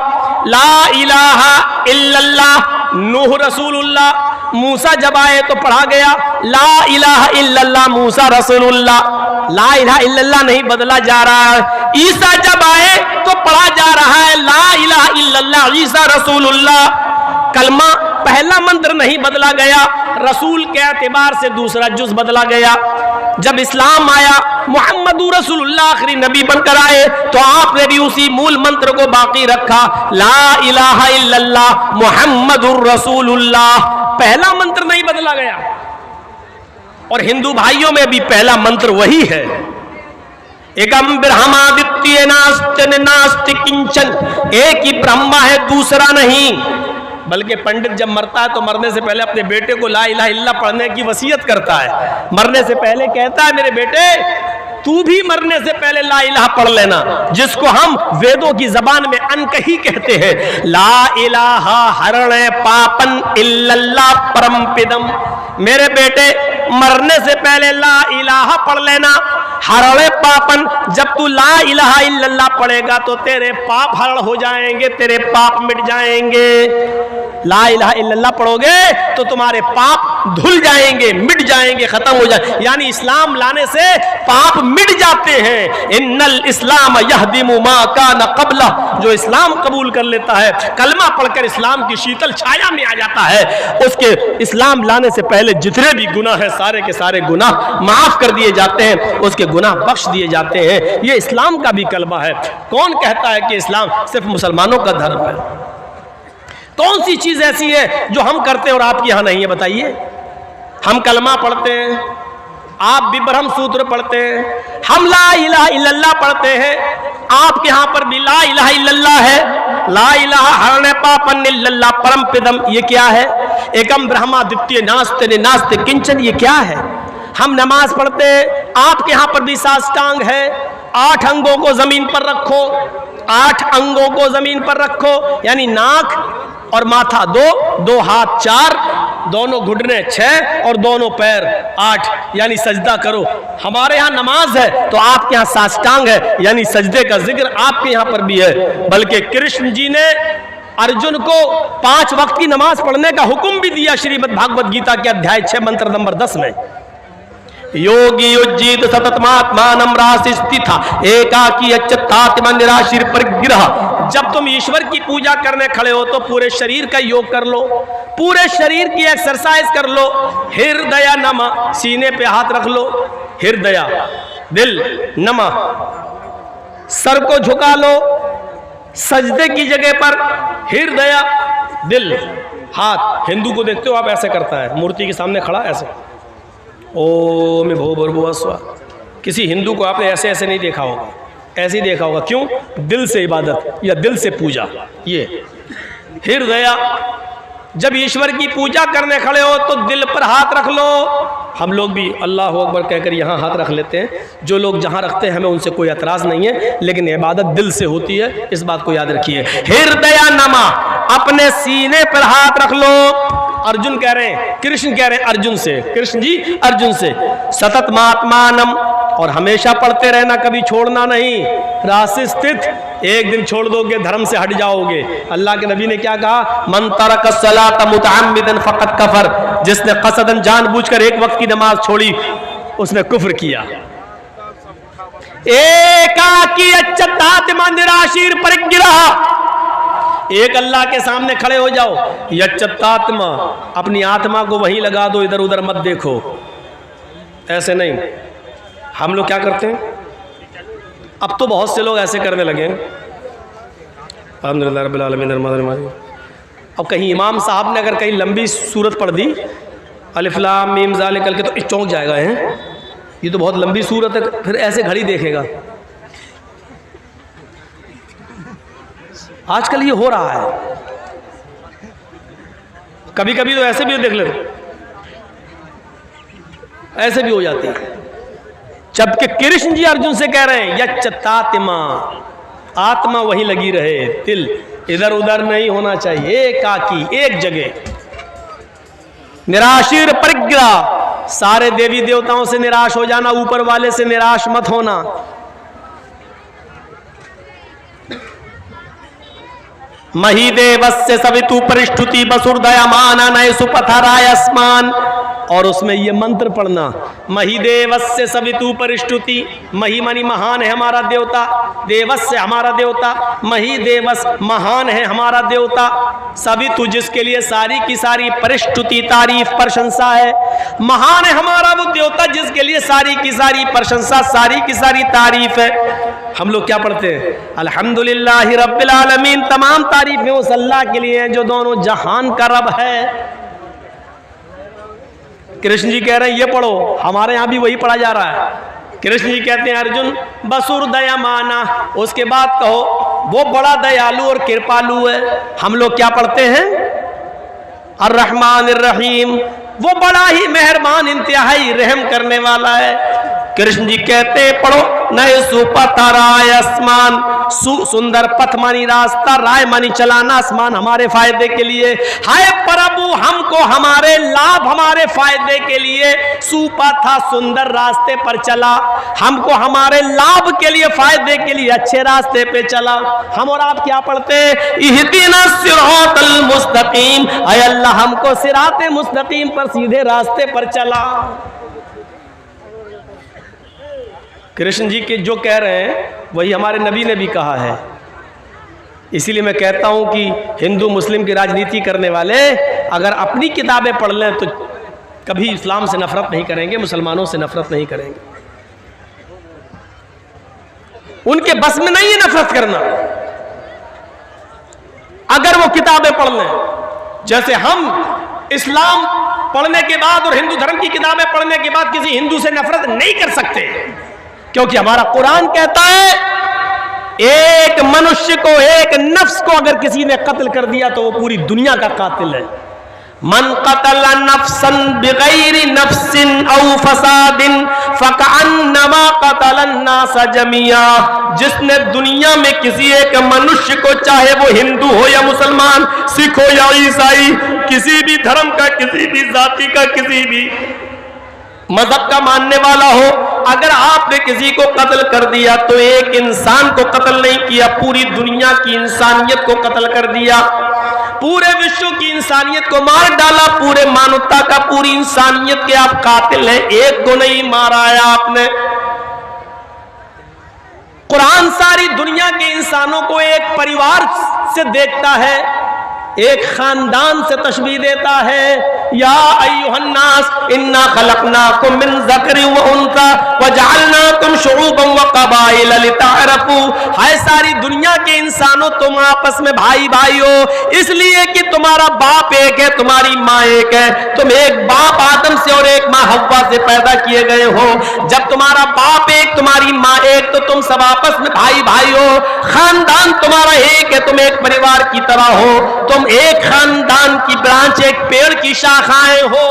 Speaker 1: ला इलाहा इल्लल्लाह नूह रसूलुल्लाह। मूसा जब आए तो पढ़ा गया ला इलाहा इल्लल्लाह मूसा रसूलुल्लाह, ला इलाहा इल्लल्लाह नहीं बदला जा रहा है। ईसा जब आए तो पढ़ा जा रहा है ला इलाहा इल्लल्लाह ईसा रसूलुल्लाह। कलमा पहला मंत्र नहीं बदला गया, रसूल के एतबार से दूसरा जुज बदला गया। जब इस्लाम आया, मुहम्मदुर रसूलुल्लाह आखिरी नबी बनकर आए तो आपने भी उसी मूल मंत्र को बाकी रखा, ला इलाहा इल्लल्लाह मुहम्मदुर रसूलुल्लाह। पहला मंत्र नहीं बदला गया। और हिंदू भाइयों में भी पहला मंत्र वही है, एकम ब्रह्मादित्य नास्ति नास्ति किंचन, एक ही ब्रह्मा है दूसरा नहीं। बल्कि पंडित जब मरता है तो मरने से पहले अपने बेटे को ला इलाहा इल्लल्लाह पढ़ने की वसीयत करता है। मरने से पहले कहता है मेरे बेटे तू भी मरने से पहले ला इलाहा पढ़ लेना, जिसको हम वेदों की जबान में अनकही कहते हैं। ला इलाहा हरणे पापन इल्लल्लाह परमपिदम। मेरे बेटे मरने से पहले ला इलाहा पढ़ लेना, हरणे पापन, जब तू ला इलाहा इल्लल्लाह पढ़ेगा तो तेरे पाप हरण हो जाएंगे, तेरे पाप मिट जाएंगे। ला इलाहा इल्लल्लाह पढ़ोगे तो तुम्हारे पाप धुल जाएंगे, मिट जाएंगे, खत्म हो जाए। यानी इस्लाम लाने से पाप मिट जाते हैं। इन्नल इस्लाम यहदिमु मा कान क़ब्ला, जो इस्लाम कबूल कर लेता है, कलमा पढ़कर इस्लाम की शीतल छाया में आ जाता है, उसके इस्लाम लाने से पहले जितने भी गुनाह हैं सारे के सारे गुनाह माफ कर दिए जाते हैं, उसके गुनाह बख्श दिए जाते हैं। ये इस्लाम का भी कलमा है। कौन कहता है कि इस्लाम सिर्फ मुसलमानों का धर्म है? कौन सी चीज ऐसी है जो हम करते हैं और आपके यहां नहीं है? बताइए। हम कलमा पढ़ते हैं, आप भी ब्रह्म सूत्र पढ़ते हैं, हम ला इलाहा इल्लल्लाह पढ़ते हैं, आपके यहां पर भी ला इलाहा इल्लल्लाह है। ला इलाहा हरणे पापन इल्लल्लाह परमपिदम, ये क्या है? एकम ब्रह्मा द्वितीय नास्ति नास्ति किंचन, ये क्या है? हम नमाज पढ़ते हैं, आपके यहां पर भी साष्टांग है। 8 अंगों को जमीन पर रखो, 8 अंगों को जमीन पर रखो, यानी नाक और माथा 2, 2 हाथ 4, दोनों घुटने 6 और दोनों पैर 8, यानी सजदा करो। हमारे यहाँ नमाज है तो आपके यहाँ साष्टांग है, यानी सजदे का जिक्र आपके यहाँ पर भी है। बल्कि कृष्ण जी ने अर्जुन को 5 वक्त की नमाज पढ़ने का हुक्म भी दिया श्रीमद् भागवत गीता के अध्याय 6 मंत्र नंबर 10 में। योगी युज्जित सततमात्मानं रासिस्थिता एकाकी अच्युतात्मा निराशीर परिग्रह। जब तुम ईश्वर की पूजा करने खड़े हो तो पूरे शरीर का योग कर लो, पूरे शरीर की एक्सरसाइज कर लो। हृदय नमः, सीने पे हाथ रख लो, हृदय दिल नमः, सर को झुका लो सजदे की जगह पर, हृदय दिल हाथ। हिंदू को देखते हो आप ऐसे करता है, मूर्ति के सामने खड़ा ऐसे, ओम भूर्भुवः स्वः। किसी हिंदू को आपने ऐसे ऐसे नहीं देखा होगा, ऐसे ही देखा होगा। क्यों? दिल से इबादत या दिल से पूजा। ये हृदय, जब ईश्वर की पूजा करने खड़े हो तो दिल पर हाथ रख लो। हम लोग भी अल्लाह अकबर कहकर यहाँ हाथ रख लेते हैं, जो लोग जहाँ रखते हैं हमें उनसे कोई एतराज़ नहीं है, लेकिन इबादत दिल से होती है, इस बात को याद रखिए। हृदय नमः, अपने सीने पर हाथ रख लो। अर्जुन कह रहे हैं, कृष्ण कह रहे हैं अर्जुन से, कृष्ण जी अर्जुन से, सतत महात्मानम, और हमेशा पढ़ते रहना, कभी छोड़ना नहीं। राशि स्थित, एक दिन छोड़ दोगे धर्म से हट जाओगे। अल्लाह के नबी ने क्या कहा? मन तरक सलात मुतअम्मिदन फक़द कफर, जिसने कसदन जानबूझकर एक वक्त की नमाज छोड़ी उसने कुफ्र किया। एकाकी अच्युतात्मा निराशीर परिग्रह, एक अल्लाह के सामने खड़े हो जाओ, यच्चतात्मा, अपनी आत्मा को वहीं लगा दो, इधर उधर मत देखो। ऐसे नहीं। हम लोग क्या करते हैं, अब तो बहुत से लोग ऐसे करने लगे हैं। अल्हम्दुलिल्लाह रब्बिल आलमीन रहमान रहीम। अब कहीं इमाम साहब ने अगर कहीं लंबी सूरत पढ़ दी, अलिफ लाम मीम ज़ालिकल के, तो चौंक जाएगा है, ये तो बहुत लंबी सूरत है, फिर ऐसे घड़ी देखेगा। आजकल ये हो रहा है। कभी कभी तो ऐसे भी देख ले, ऐसे भी हो जाती है। जबकि कृष्ण जी अर्जुन से कह रहे हैं यच्चतात्मा, आत्मा वहीं लगी रहे, दिल इधर उधर नहीं होना चाहिए, एकाकी एक जगह। निराशीर परिग्रह, सारे देवी देवताओं से निराश हो जाना, ऊपर वाले से निराश मत होना। महीदेवस्य सवितु परिष्ठुति वसुर्दयमाना नय सुपथराय अस्मान। और उसमें ये मंत्र पढ़ना, महीदेवस्य सवितु परिष्ठुति, मही मानी महान है हमारा देवता, देवस्य हमारा देवता, महीदेवस महान है हमारा देवता, सवितु जिसके लिए सारी की सारी परिष्ठुति तारीफ प्रशंसा है, महान है हमारा वो देवता जिसके लिए सारी की सारी प्रशंसा सारी की सारी तारीफ है। हम लोग क्या पढ़ते हैं, अल्हम्दुलिल्लाहि रब्बिल आलमीन, तमाम तारीफें उस अल्लाह के लिए हैं जो दोनों जहान का रब है। कृष्ण जी कह रहे हैं ये पढ़ो, हमारे यहाँ भी वही पढ़ा जा रहा है। कृष्ण जी कहते हैं अर्जुन बसुर दयामाना, उसके बाद कहो वो बड़ा दयालु और कृपालु है। हम लोग क्या पढ़ते हैं, अर्रहमान अर्रहीम, वो बड़ा ही मेहरबान इंतहाई रहम करने वाला है। कृष्ण जी कहते हैं पढ़ो नए सुपथराय आसमान, सुंदर पथ मानी रास्ता, राय मानी चलाना, आसमान हमारे फायदे के लिए। हाय प्रभु हमको हमारे लाभ हमारे फायदे के लिए सुपथा सुंदर रास्ते पर चला, हमको हमारे लाभ के लिए फायदे के लिए अच्छे रास्ते पे चला। हम और आप क्या पढ़ते हैं, इहदिना सिरातल मुस्तकीम, ऐ अल्लाह हमको सिराते मुस्तकीम पर सीधे रास्ते पर चला। कृष्ण जी के जो कह रहे हैं वही हमारे नबी ने भी कहा है। इसीलिए मैं कहता हूं कि हिंदू मुस्लिम की राजनीति करने वाले अगर अपनी किताबें पढ़ लें तो कभी इस्लाम से नफरत नहीं करेंगे, मुसलमानों से नफरत नहीं करेंगे। उनके बस में नहीं है नफरत करना। अगर वो किताबें पढ़ लें, जैसे हम इस्लाम पढ़ने के बाद और हिंदू धर्म की किताबें पढ़ने के बाद किसी हिंदू से नफरत नहीं कर सकते, क्योंकि हमारा कुरान कहता है एक मनुष्य को, एक नफ्स को अगर किसी ने कत्ल कर दिया तो वो पूरी दुनिया का कातिल है। मन कतल नफ्सन बिगैरि नफ्सिन औ फसादिन फकअन्नमा कतल अन्नास जमिया, जिसने दुनिया में किसी एक मनुष्य को, चाहे वो हिंदू हो या मुसलमान, सिख हो या ईसाई, किसी भी धर्म का, किसी भी जाति का, किसी भी मजहब का मानने वाला हो, अगर आपने किसी को कत्ल कर दिया तो एक इंसान को कत्ल नहीं किया, पूरी दुनिया की इंसानियत को कत्ल कर दिया, पूरे विश्व की इंसानियत को मार डाला, पूरे मानवता का, पूरी इंसानियत के आप कातिल हैं, एक को नहीं मारा है आपने। कुरान सारी दुनिया के इंसानों को एक परिवार से देखता है, एक खानदान से तशबीह देता है। या अय्युहन्नास इन्ना खलकनाकुम मिन ज़करिन व उन्सा व जअलनाकुम शुऊबन व क़बाइल लितअरफू, हाय सारी दुनिया के इंसानों तुम आपस में भाई भाई हो, इसलिए कि तुम्हारा बाप एक है, तुम्हारी माँ एक है, तुम एक बाप आदम से और एक माँ हव्वा से पैदा किए गए हो। जब तुम्हारा बाप एक, तुम्हारी माँ एक, तो तुम सब आपस में भाई भाई हो, खानदान तुम्हारा एक है, तुम एक परिवार की तरह हो, तुम एक खानदान की ब्रांच, एक पेड़ की शाखाएं हो।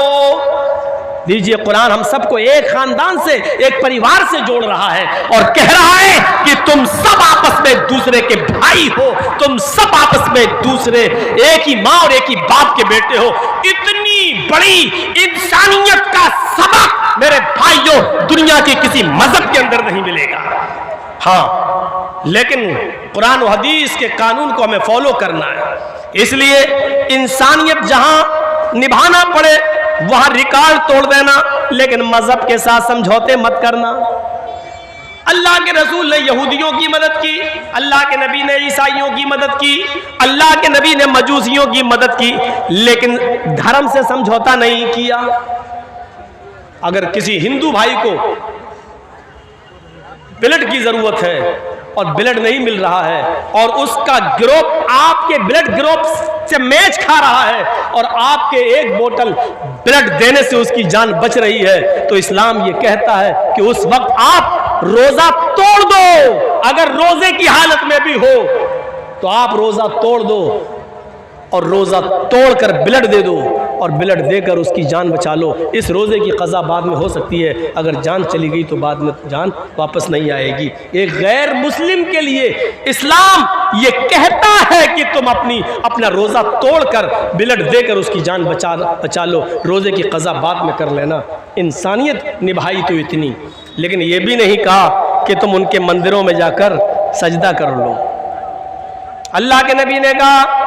Speaker 1: लीजिए कुरान हम सबको एक खानदान से, एक परिवार से जोड़ रहा है और कह रहा है कि तुम सब आपस में दूसरे के भाई हो, तुम सब आपस में दूसरे, एक ही माँ और एक ही बाप के बेटे हो। इतनी बड़ी इंसानियत का सबक मेरे भाइयों दुनिया के किसी मजहब के अंदर नहीं मिलेगा। हाँ, लेकिन कुरान और हदीस के कानून को हमें फॉलो करना है। इसलिए इंसानियत जहां निभाना पड़े वहां रिकॉर्ड तोड़ देना, लेकिन मजहब के साथ समझौते मत करना। अल्लाह के रसूल ने यहूदियों की मदद की, अल्लाह के नबी ने ईसाइयों की मदद की, अल्लाह के नबी ने मजूसियों की मदद की, लेकिन धर्म से समझौता नहीं किया। अगर किसी हिंदू भाई को ब्लड की जरूरत है और ब्लड नहीं मिल रहा है और उसका ग्रुप आपके ब्लड ग्रुप से मैच खा रहा है और आपके एक बोतल ब्लड देने से उसकी जान बच रही है, तो इस्लाम ये कहता है कि उस वक्त आप रोजा तोड़ दो। अगर रोजे की हालत में भी हो तो आप रोजा तोड़ दो और रोजा तोड़कर ब्लड दे दो और ब्लड देकर उसकी जान बचा लो। इस रोजे की कज़ा बाद में हो सकती है, अगर जान चली गई तो बाद में जान वापस नहीं आएगी। एक गैर मुस्लिम के लिए इस्लाम ये कहता है कि तुम अपना रोजा तोड़कर ब्लड देकर उसकी जान बचा लो, रोजे की कज़ा बाद में कर लेना। इंसानियत निभाई तो इतनी, लेकिन ये भी नहीं कहा कि तुम उनके मंदिरों में जाकर सजदा कर लो। अल्लाह के नबी ने कहा,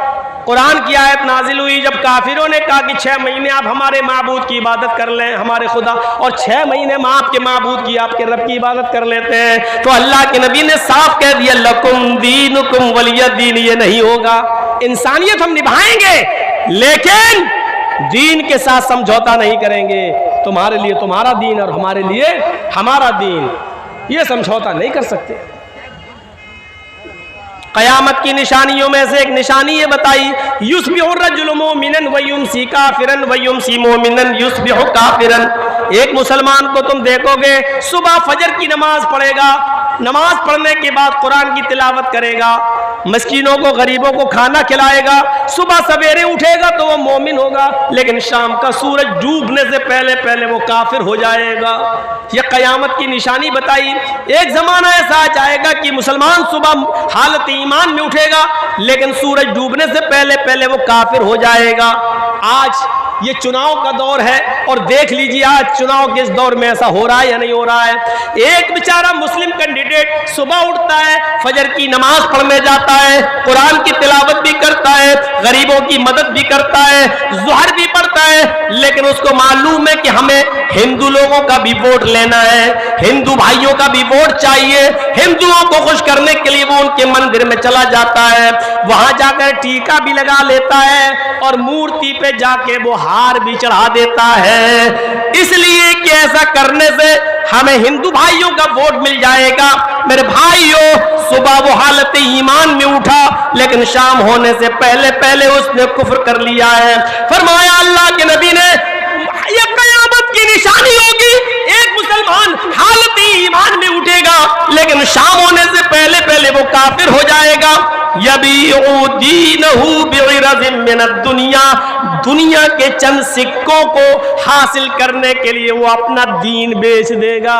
Speaker 1: कुरान की आयत नाजिल हुई जब काफिरों ने कहा कि 6 महीने आप हमारे माबूद की इबादत कर लें, हमारे खुदा, और 6 महीने हम आपके माबूद की, आपके रब की इबादत कर लेते हैं, तो अल्लाह के नबी ने साफ कह दिया, लकुम दीनुकुम वलिय दीन। ये नहीं होगा। इंसानियत हम निभाएंगे लेकिन दीन के साथ समझौता नहीं करेंगे। तुम्हारे लिए तुम्हारा दीन और हमारे लिए हमारा दीन, ये समझौता नहीं कर सकते। क़यामत की निशानियों में से एक निशानी ये बताई, युस्बिहु रजुलु मोमिनन व युमसी काफिरन व युमसी मोमिनन युस्बिहु काफिरन। एक मुसलमान को तुम देखोगे सुबह फजर की नमाज पढ़ेगा, नमाज पढ़ने के बाद कुरान की तिलावत करेगा, मस्कीनों को गरीबों को खाना खिलाएगा, सुबह सवेरे उठेगा तो वो मोमिन होगा, लेकिन शाम का सूरज डूबने से पहले पहले वो काफिर हो जाएगा। ये क़यामत की निशानी बताई। एक ज़माना ऐसा आ जाएगा कि मुसलमान सुबह हालत ईमान में उठेगा लेकिन सूरज डूबने से पहले पहले वो काफिर हो जाएगा। आज ये चुनाव का दौर है और देख लीजिए आज चुनाव के इस दौर में ऐसा हो रहा है या नहीं हो रहा है। एक बेचारा मुस्लिम कैंडिडेट सुबह उठता है, फजर की नमाज पढ़ने जाता है, कुरान की तिलावत भी करता है, गरीबों की मदद भी करता है, ज़ुहर भी पढ़ता है, लेकिन उसको मालूम है कि हमें हिंदू लोगों का भी वोट लेना है, हिंदू भाइयों का भी वोट चाहिए। हिंदुओं को खुश करने के लिए वो उनके मंदिर में चला जाता है, वहां जाकर टीका भी लगा लेता है और मूर्ति पे जाके वो हार भी चढ़ा देता है, इसलिए कि ऐसा करने से हमें हिंदू भाइयों का वोट मिल जाएगा। मेरे भाइयों, सुबह वो हालत ईमान में उठा लेकिन शाम होने से पहले पहले उसने कुफ्र कर लिया है। फरमाया अल्लाह के नबी ने, ये क़यामत की निशानी होगी, एक मुसलमान हालत ईमान में उठेगा लेकिन शाम होने से पहले पहले वो काफिर हो जाएगा। यबीउ दीनहु बिइरज़िम मिनद दुनिया, दुनिया के चंद सिक्कों को हासिल करने के लिए वो अपना दीन बेच देगा।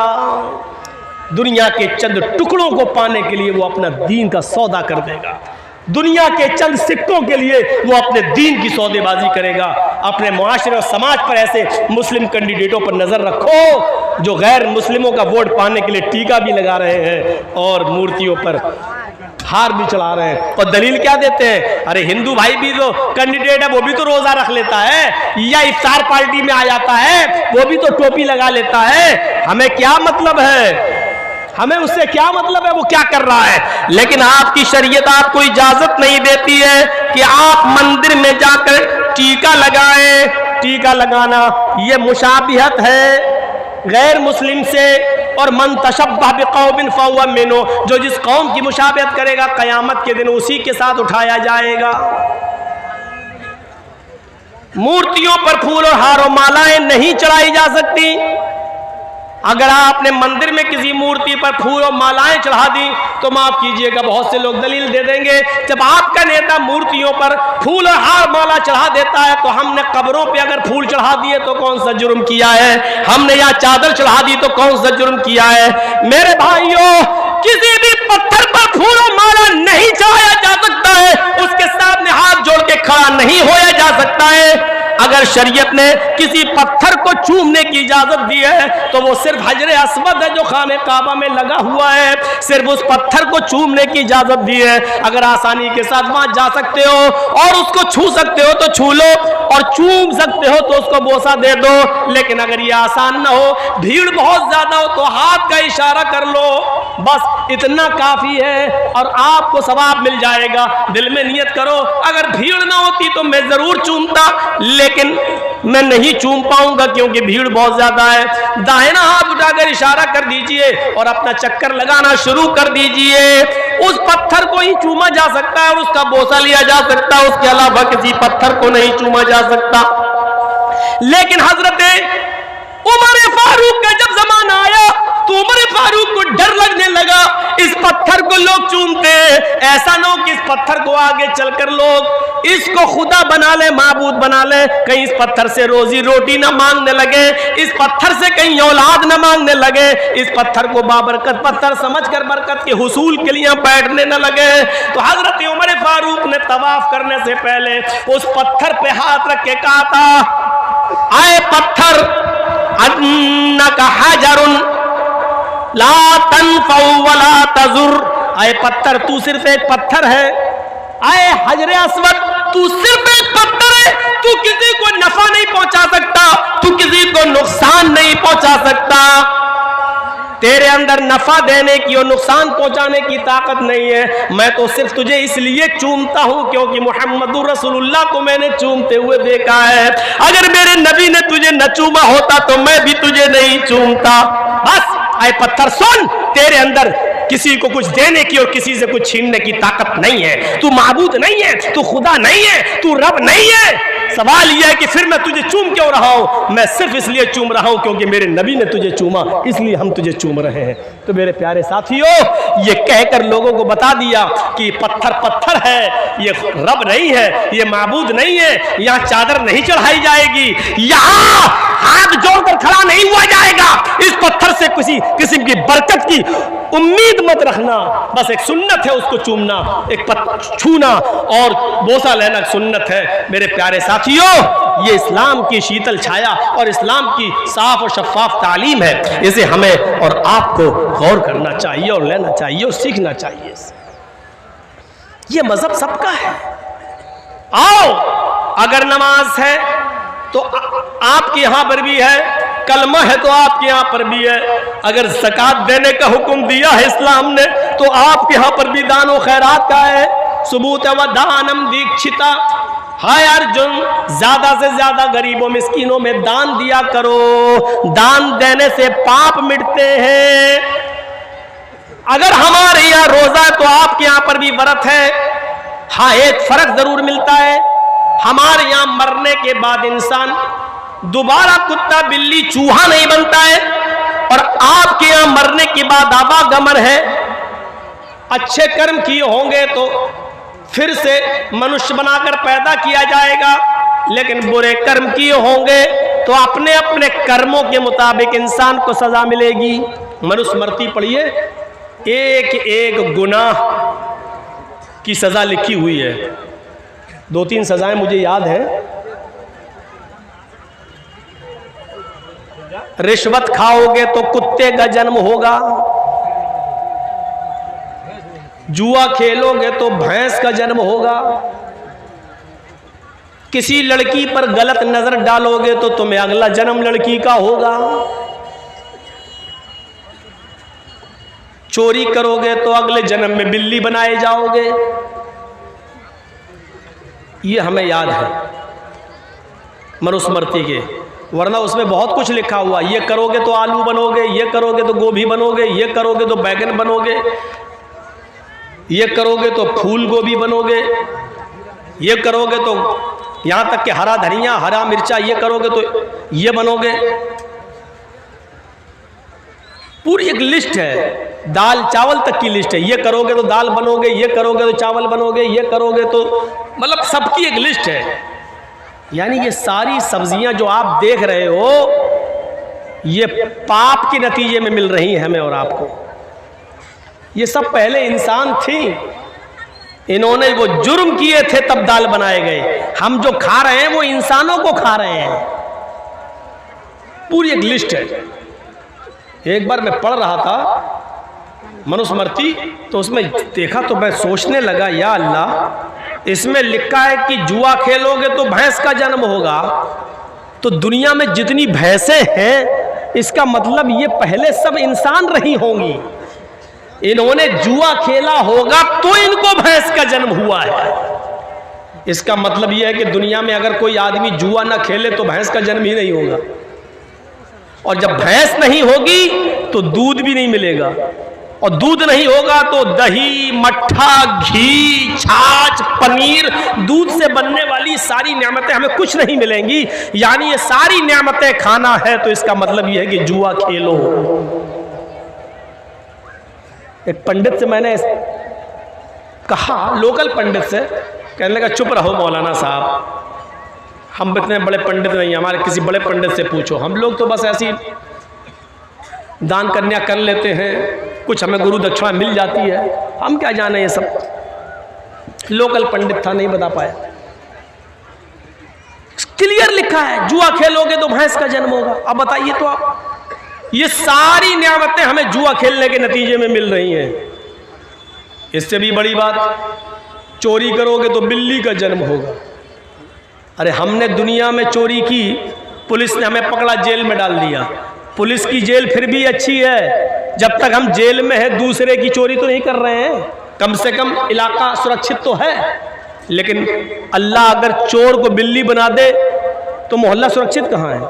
Speaker 1: दुनिया के चंद टुकड़ों को पाने के लिए वो अपना दीन का सौदा कर देगा। दुनिया के चंद सिक्कों के लिए वो अपने दीन की सौदेबाजी करेगा। अपने मुआशरे और समाज पर ऐसे मुस्लिम कैंडिडेटों पर नजर रखो जो गैर मुस्लिमों का वोट पाने के लिए टीका भी लगा रहे हैं और मूर्तियों पर हार भी चढ़ा रहे हैं। और दलील क्या देते हैं, अरे हिंदू भाई भी जो कैंडिडेट है वो भी तो रोजा रख लेता है या इफ्तार पार्टी में आ जाता है, वो भी तो टोपी लगा लेता है, हमें क्या मतलब है, हमें उससे क्या मतलब है वो क्या कर रहा है। लेकिन आपकी शरीयत आपको इजाजत नहीं देती है कि आप मंदिर में जाकर टीका लगाएं। टीका लगाना ये मुशाबिहत है गैर मुस्लिम से, और मन तशब्बह बिक़ौमिन फहुव मिन्हुम, जो जिस कौम की मुशाबिहत करेगा क़यामत के दिन उसी के साथ उठाया जाएगा। मूर्तियों पर फूल और हार और मालाएं नहीं चढ़ाई जा सकती। अगर आपने मंदिर में किसी मूर्ति पर फूल और मालाएं चढ़ा दी तो माफ कीजिएगा बहुत से लोग दलील दे देंगे, जब आपका नेता मूर्तियों पर फूल और हार माला चढ़ा देता है तो हमने कब्रों पे अगर फूल चढ़ा दिए तो कौन सा जुर्म किया है, हमने या चादर चढ़ा दी तो कौन सा जुर्म किया है। मेरे भाइयों, किसी भी पत्थर पर फूल और माला नहीं चढ़ाया जा सकता है, उसके सामने हाथ जोड़ के खड़ा नहीं होया जा सकता है। अगर शरीयत ने किसी पत्थर को चूमने की इजाजत दी है तो वो सिर्फ हजर अस्वद है जो खाने काबा में लगा हुआ है, सिर्फ उस पत्थर को चूमने की इजाजत दी है। अगर आसानी के साथ वहां जा सकते हो और उसको छू सकते हो तो छू लो, और चूम सकते हो तो उसको बोसा दे दो। लेकिन अगर ये आसान ना हो, भीड़ बहुत ज्यादा हो, तो हाथ का इशारा कर लो। बस इतना काफ़ी है और आपको सवाब मिल जाएगा। दिल में नियत करो, अगर भीड़ ना होती तो मैं ज़रूर चूमता, लेकिन मैं नहीं चूम पाऊंगा क्योंकि भीड़ बहुत ज़्यादा है। दाहिना हाथ उठाकर इशारा कर दीजिए और अपना चक्कर लगाना शुरू कर दीजिए। उस पत्थर को ही चूमा जा सकता है और उसका बोसा लिया जा सकता है, उसके अलावा किसी पत्थर को नहीं चूमा जा सकता। लेकिन हजरत उमर फारूक का जब जमाना आया तो उमर फारूक को डर लगने लगा, इस पत्थर को लोग चूमते हैं, ऐसा ना हो कि इस पत्थर को आगे चलकर लोग इसको खुदा बना ले, माबूद बना ले, कहीं इस पत्थर से रोजी रोटी ना मांगने लगे, इस पत्थर से कहीं औलाद ना मांगने लगे, इस पत्थर को बाबरकत पत्थर समझकर बरकत के हुसूल के लिए बैठने न लगे। तो हजरत उमर फारूक ने तवाफ करने से पहले उस पत्थर पे हाथ रख के कहा था, आए पत्थर, अन्नका हजरुन ला तनफउ वला तजुर, आए पत्थर तू सिर्फ एक पत्थर है, आए हजरे अस्वद तू सिर्फ एक पत्थर है, तू किसी को नफा नहीं पहुंचा सकता, तू किसी को नुकसान नहीं पहुंचा सकता, तेरे अंदर नफा देने की और नुकसान पहुंचाने की ताकत नहीं है। मैं तो सिर्फ तुझे इसलिए चूमता हूं क्योंकि मुहम्मदुर रसूलुल्लाह को मैंने चूमते हुए देखा है। अगर मेरे नबी ने तुझे न चूमा होता तो मैं भी तुझे नहीं चूमता। बस आए पत्थर सुन, तेरे अंदर किसी को कुछ देने की और किसी से कुछ छीनने की ताकत नहीं है, तू माबूद नहीं है, तू खुदा नहीं है, तू रब नहीं है। सवाल यह है कि फिर मैं तुझे चूम क्यों रहा हूं? मैं सिर्फ इसलिए चूम रहा हूं क्योंकि मेरे नबी ने तुझे चूमा, इसलिए हम तुझे चूम रहे हैं। तो मेरे प्यारे साथियों, ये कहकर लोगों को बता दिया कि पत्थर पत्थर है, ये रब नहीं है, ये माबूद नहीं है, यहाँ चादर नहीं चढ़ाई जाएगी, यहाँ हाथ जोड़कर खड़ा नहीं हुआ जाएगा, इस पत्थर से किसी किस्म की बरकत की उम्मीद मत रखना। बस एक सुन्नत है उसको चूमना, एक छूना और बोसा लेना सुन्नत है। मेरे प्यारे साथियों, ये इस्लाम की शीतल छाया और इस्लाम की साफ और शफाफ तालीम है, इसे हमें और आपको गौर करना चाहिए और लेना चाहिए और सीखना चाहिए। ये मजहब सबका है। आओ, अगर नमाज है तो आपके यहां पर भी है, कलमा है तो आपके यहाँ पर भी है, अगर ज़कात देने का हुक्म दिया है इस्लाम ने तो आपके यहाँ पर भी दान व खैरात का है। सुबूत व दानम दीक्षिता, हाय अर्जुन, ज्यादा से ज्यादा गरीबों मिस्कीनों में दान दिया करो, दान देने से पाप मिटते हैं। अगर हमारे यहाँ रोजा है तो आपके यहाँ पर भी व्रत है। हाँ, एक फर्क जरूर मिलता है, हमारे यहाँ मरने के बाद इंसान दोबारा कुत्ता बिल्ली चूहा नहीं बनता है और आपके यहां मरने के बाद आवागमन है। अच्छे कर्म किए होंगे तो फिर से मनुष्य बनाकर पैदा किया जाएगा, लेकिन बुरे कर्म किए होंगे तो अपने अपने कर्मों के मुताबिक इंसान को सजा मिलेगी। मनुस्मृति पढ़िए, एक एक गुनाह की सजा लिखी हुई है। 2-3 सजाएं मुझे याद है। रिश्वत खाओगे तो कुत्ते का जन्म होगा, जुआ खेलोगे तो भैंस का जन्म होगा, किसी लड़की पर गलत नजर डालोगे तो तुम्हें अगला जन्म लड़की का होगा, चोरी करोगे तो अगले जन्म में बिल्ली बनाए जाओगे। ये हमें याद है मनुस्मृति के, वरना उसमें बहुत कुछ लिखा हुआ, ये करोगे तो आलू बनोगे, ये करोगे तो गोभी बनोगे, ये करोगे तो बैगन बनोगे, ये करोगे तो फूल गोभी बनोगे, ये करोगे तो यहाँ तक कि हरा धनिया हरा मिर्चा, ये करोगे तो ये बनोगे। पूरी एक लिस्ट है, दाल चावल तक की लिस्ट है, ये करोगे तो दाल बनोगे, ये करोगे तो चावल बनोगे, ये करोगे तो मतलब सबकी एक लिस्ट है। यानी ये सारी सब्जियां जो आप देख रहे हो ये पाप के नतीजे में मिल रही हैं हमें और आपको। ये सब पहले इंसान थी, इन्होंने वो जुर्म किए थे तब दाल बनाए गए। हम जो खा रहे हैं वो इंसानों को खा रहे हैं। पूरी एक लिस्ट है। एक बार मैं पढ़ रहा था मनुस्मृति, तो उसमें देखा तो मैं सोचने लगा, या अल्लाह, इसमें लिखा है कि जुआ खेलोगे तो भैंस का जन्म होगा, तो दुनिया में जितनी भैंसें हैं इसका मतलब ये पहले सब इंसान रही होंगी। इन्होंने जुआ खेला होगा तो इनको भैंस का जन्म हुआ है। इसका मतलब यह है कि दुनिया में अगर कोई आदमी जुआ ना खेले तो भैंस का जन्म ही नहीं होगा, और जब भैंस नहीं होगी तो दूध भी नहीं मिलेगा, और दूध नहीं होगा तो दही, मट्ठा, घी, छाछ, पनीर, दूध से बनने वाली सारी नेमतें हमें कुछ नहीं मिलेंगी। यानी ये सारी नेमतें खाना है, तो इसका मतलब यह है कि जुआ खेलो। एक पंडित से मैंने कहा, लोकल पंडित से, कहने लगा चुप रहो मौलाना साहब, हम इतने बड़े पंडित नहीं, हमारे किसी बड़े पंडित से पूछो, हम लोग तो बस ऐसी दान कन्या कर लेते हैं, कुछ हमें गुरु दक्षिणा मिल जाती है, हम क्या जाने ये सब। लोकल पंडित था, नहीं बता पाया। क्लियर लिखा है जुआ खेलोगे तो भैंस का जन्म होगा। अब बताइए तो आप, ये सारी नियामतें हमें जुआ खेलने के नतीजे में मिल रही हैं। इससे भी बड़ी बात, चोरी करोगे तो बिल्ली का जन्म होगा। अरे हमने दुनिया में चोरी की, पुलिस ने हमें पकड़ा, जेल में डाल दिया। पुलिस की जेल फिर भी अच्छी है, जब तक हम जेल में है दूसरे की चोरी तो नहीं कर रहे हैं, कम से कम इलाका सुरक्षित तो है। लेकिन अल्लाह अगर चोर को बिल्ली बना दे तो मोहल्ला सुरक्षित कहाँ है?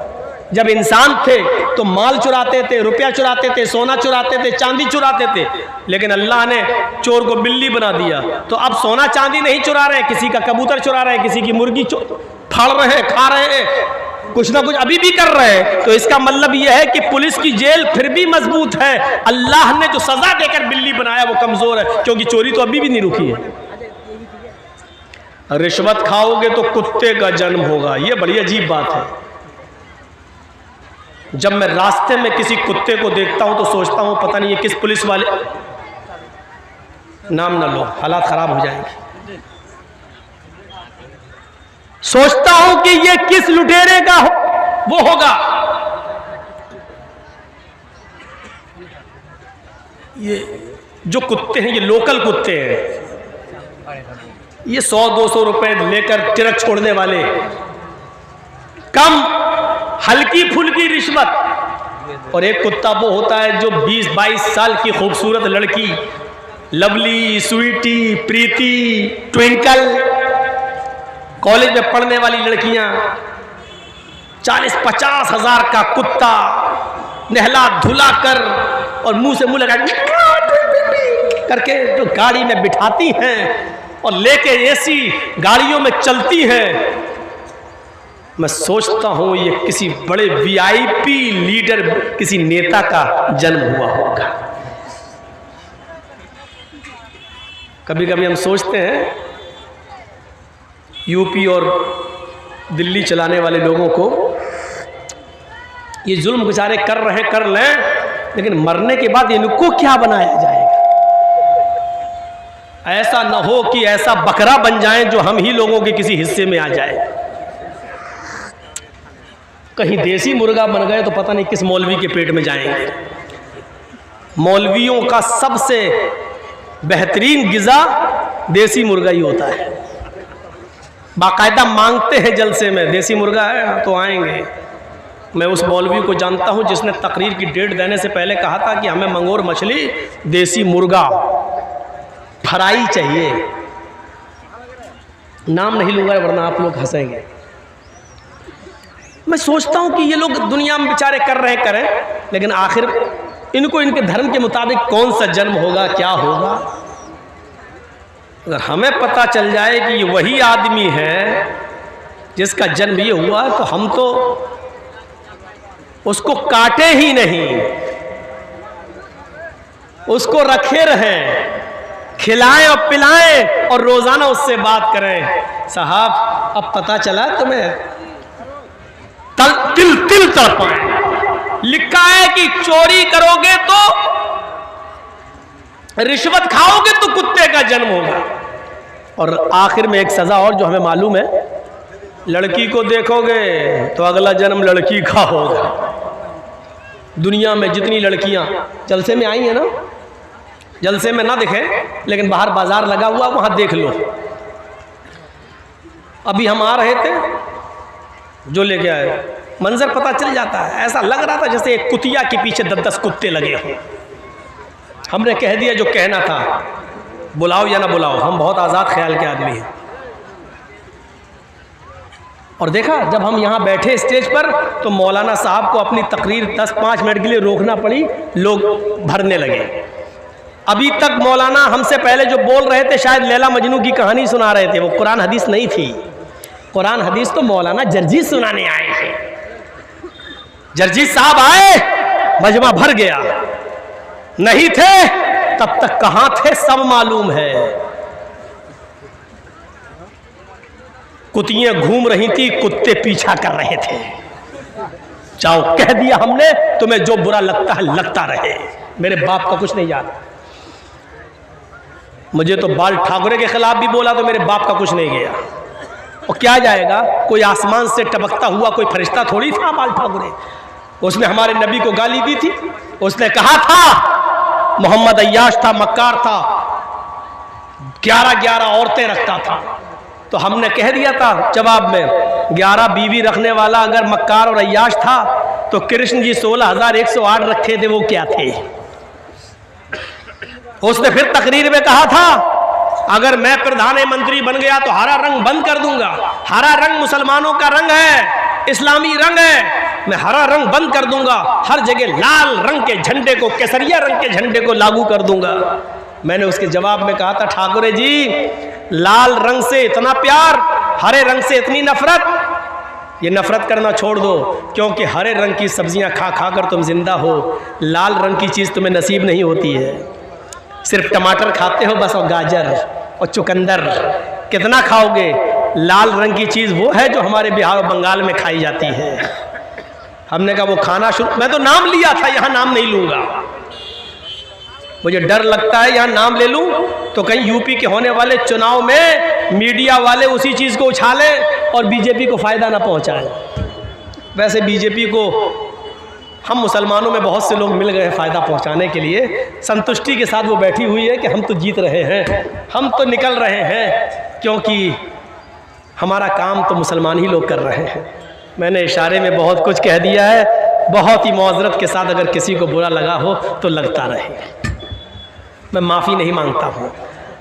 Speaker 1: जब इंसान थे तो माल चुराते थे, रुपया चुराते थे, सोना चुराते थे, चांदी चुराते थे, लेकिन अल्लाह ने चोर को बिल्ली बना दिया। तो अब सोना चांदी नहीं चुरा रहे, किसी का कबूतर चुरा रहे, किसी की मुर्गी फाड़ रहे हैं, खा रहे हैं, कुछ ना कुछ अभी भी कर रहे हैं। तो इसका मतलब यह है कि पुलिस की जेल फिर भी मजबूत है, अल्लाह ने जो सजा देकर बिल्ली बनाया वो कमजोर है, क्योंकि चोरी तो अभी भी नहीं रुकी है। रिश्वत खाओगे तो कुत्ते का जन्म होगा, ये बड़ी अजीब बात है। जब मैं रास्ते में किसी कुत्ते को देखता हूं तो सोचता हूं पता नहीं ये किस पुलिस वाले, नाम ना लो, हालात खराब हो जाएंगे, सोचता हूं कि ये किस लुटेरे का वो होगा। ये जो कुत्ते हैं ये लोकल कुत्ते हैं, ये 100-200 रुपए लेकर ट्रक छोड़ने वाले, कम हल्की फुल्की रिश्वत। और एक कुत्ता वो होता है जो 20-22 साल की खूबसूरत लड़की, लवली, स्वीटी, प्रीति, ट्विंकल, कॉलेज में पढ़ने वाली लड़कियां, 40-50 हजार का कुत्ता नहला धुला कर और मुंह से मुंह लगा करके जो गाड़ी में बिठाती हैं और लेके एसी गाड़ियों में चलती हैं। मैं सोचता हूं ये किसी बड़े वीआईपी लीडर, किसी नेता का जन्म हुआ होगा। कभी कभी हम सोचते हैं यूपी और दिल्ली चलाने वाले लोगों को ये जुल्म बेचारे कर रहे कर लें, लेकिन मरने के बाद इनको क्या बनाया जाएगा? ऐसा न हो कि ऐसा बकरा बन जाएं जो हम ही लोगों के किसी हिस्से में आ जाए। कहीं देसी मुर्गा बन गए तो पता नहीं किस मौलवी के पेट में जाएंगे। मौलवियों का सबसे बेहतरीन गिज़ा देसी मुर्गा ही होता है। बाकायदा मांगते हैं जलसे में, देसी मुर्गा है तो आएंगे। मैं उस मौलवी को जानता हूं जिसने तकरीर की डेट देने से पहले कहा था कि हमें मंगोर मछली, देसी मुर्गा, फ्राई चाहिए। नाम नहीं लूंगा वरना आप लोग हंसेंगे। मैं सोचता हूं कि ये लोग दुनिया में बेचारे कर रहे करें, लेकिन आखिर इनको इनके धर्म के मुताबिक कौन सा जन्म होगा, क्या होगा? अगर हमें पता चल जाए कि ये वही आदमी है जिसका जन्म ये हुआ, तो हम तो उसको काटे ही नहीं, उसको रखे रहें, खिलाएं और पिलाएं और रोजाना उससे बात करें। साहब अब पता चला तुम्हें, तिल तिल तड़पाएं। लिखा है कि चोरी करोगे तो, रिश्वत खाओगे तो कुत्ते का जन्म होगा। और आखिर में एक सजा और जो हमें मालूम है, लड़की को देखोगे तो अगला जन्म लड़की का होगा। दुनिया में जितनी लड़कियां जलसे में आई हैं ना, जलसे में ना दिखे लेकिन बाहर बाजार लगा हुआ वहां देख लो। अभी हम आ रहे थे, जो लेके आए, मंजर पता चल जाता है। ऐसा लग रहा था जैसे एक कुतिया के पीछे 10-10 कुत्ते लगे हों। हमने कह दिया जो कहना था, बुलाओ या ना बुलाओ, हम बहुत आज़ाद ख्याल के आदमी हैं। और देखा जब हम यहाँ बैठे स्टेज पर तो मौलाना साहब को अपनी तकरीर 10-5 मिनट के लिए रोकना पड़ी, लोग भरने लगे। अभी तक मौलाना हमसे पहले जो बोल रहे थे शायद लैला मजनू की कहानी सुना रहे थे, वो कुरान हदीस नहीं थी। कुरान हदीस तो मौलाना जर्जीस सुनाने आए थे। जर्जीस साहब आए, मजमा भर गया। नहीं थे तब तक कहाँ थे सब मालूम है। कुतियां घूम रही थी, कुत्ते पीछा कर रहे थे। जाओ कह दिया हमने, तुम्हें जो बुरा लगता है लगता रहे, मेरे बाप का कुछ नहीं याद। मुझे तो बाल ठाकुरे के खिलाफ भी बोला तो मेरे बाप का कुछ नहीं गया। और क्या जाएगा, कोई आसमान से टपकता हुआ कोई फरिश्ता थोड़ी था बाल ठाकुरे। उसने हमारे नबी को गाली दी थी। उसने कहा था मोहम्मद अय्याश था, मक्कार था, 11-11 औरतें रखता था। तो हमने कह दिया था जवाब में, 11 बीवी रखने वाला अगर मक्कार और अय्याश था तो कृष्ण जी 16,108 रखे थे, वो क्या थे। उसने फिर तकरीर में कहा था अगर मैं प्रधानमंत्री बन गया तो हरा रंग बंद कर दूंगा। हरा रंग मुसलमानों का रंग है, इस्लामी रंग है, मैं हरा रंग बंद कर दूंगा, हर जगह लाल रंग के झंडे को, केसरिया रंग के झंडे को लागू कर दूंगा। मैंने उसके जवाब में कहा था ठाकुरे जी, लाल रंग से इतना प्यार, हरे रंग से इतनी नफरत, ये नफरत करना छोड़ दो, क्योंकि हरे रंग की सब्जियां खा खा कर तुम जिंदा हो, लाल रंग की चीज़ तुम्हें नसीब नहीं होती है। सिर्फ टमाटर खाते हो बस, और गाजर और चुकंदर, कितना खाओगे। लाल रंग की चीज़ वो है जो हमारे बिहार और बंगाल में खाई जाती है। हमने कहा वो खाना शुरू, मैं तो नाम लिया था, यहाँ नाम नहीं लूँगा, मुझे डर लगता है यहाँ नाम ले लूँ तो कहीं यूपी के होने वाले चुनाव में मीडिया वाले उसी चीज़ को उछालें और बीजेपी को फ़ायदा ना पहुँचाएं। वैसे बीजेपी को हम मुसलमानों में बहुत से लोग मिल गए फ़ायदा पहुँचाने के लिए, संतुष्टि के साथ वो बैठी हुई है कि हम तो जीत रहे हैं, हम तो निकल रहे हैं, क्योंकि हमारा काम तो मुसलमान ही लोग कर रहे हैं। मैंने इशारे में बहुत कुछ कह दिया है, बहुत ही मौज़रत के साथ अगर किसी को बुरा लगा हो तो लगता रहे। मैं माफ़ी नहीं मांगता हूँ,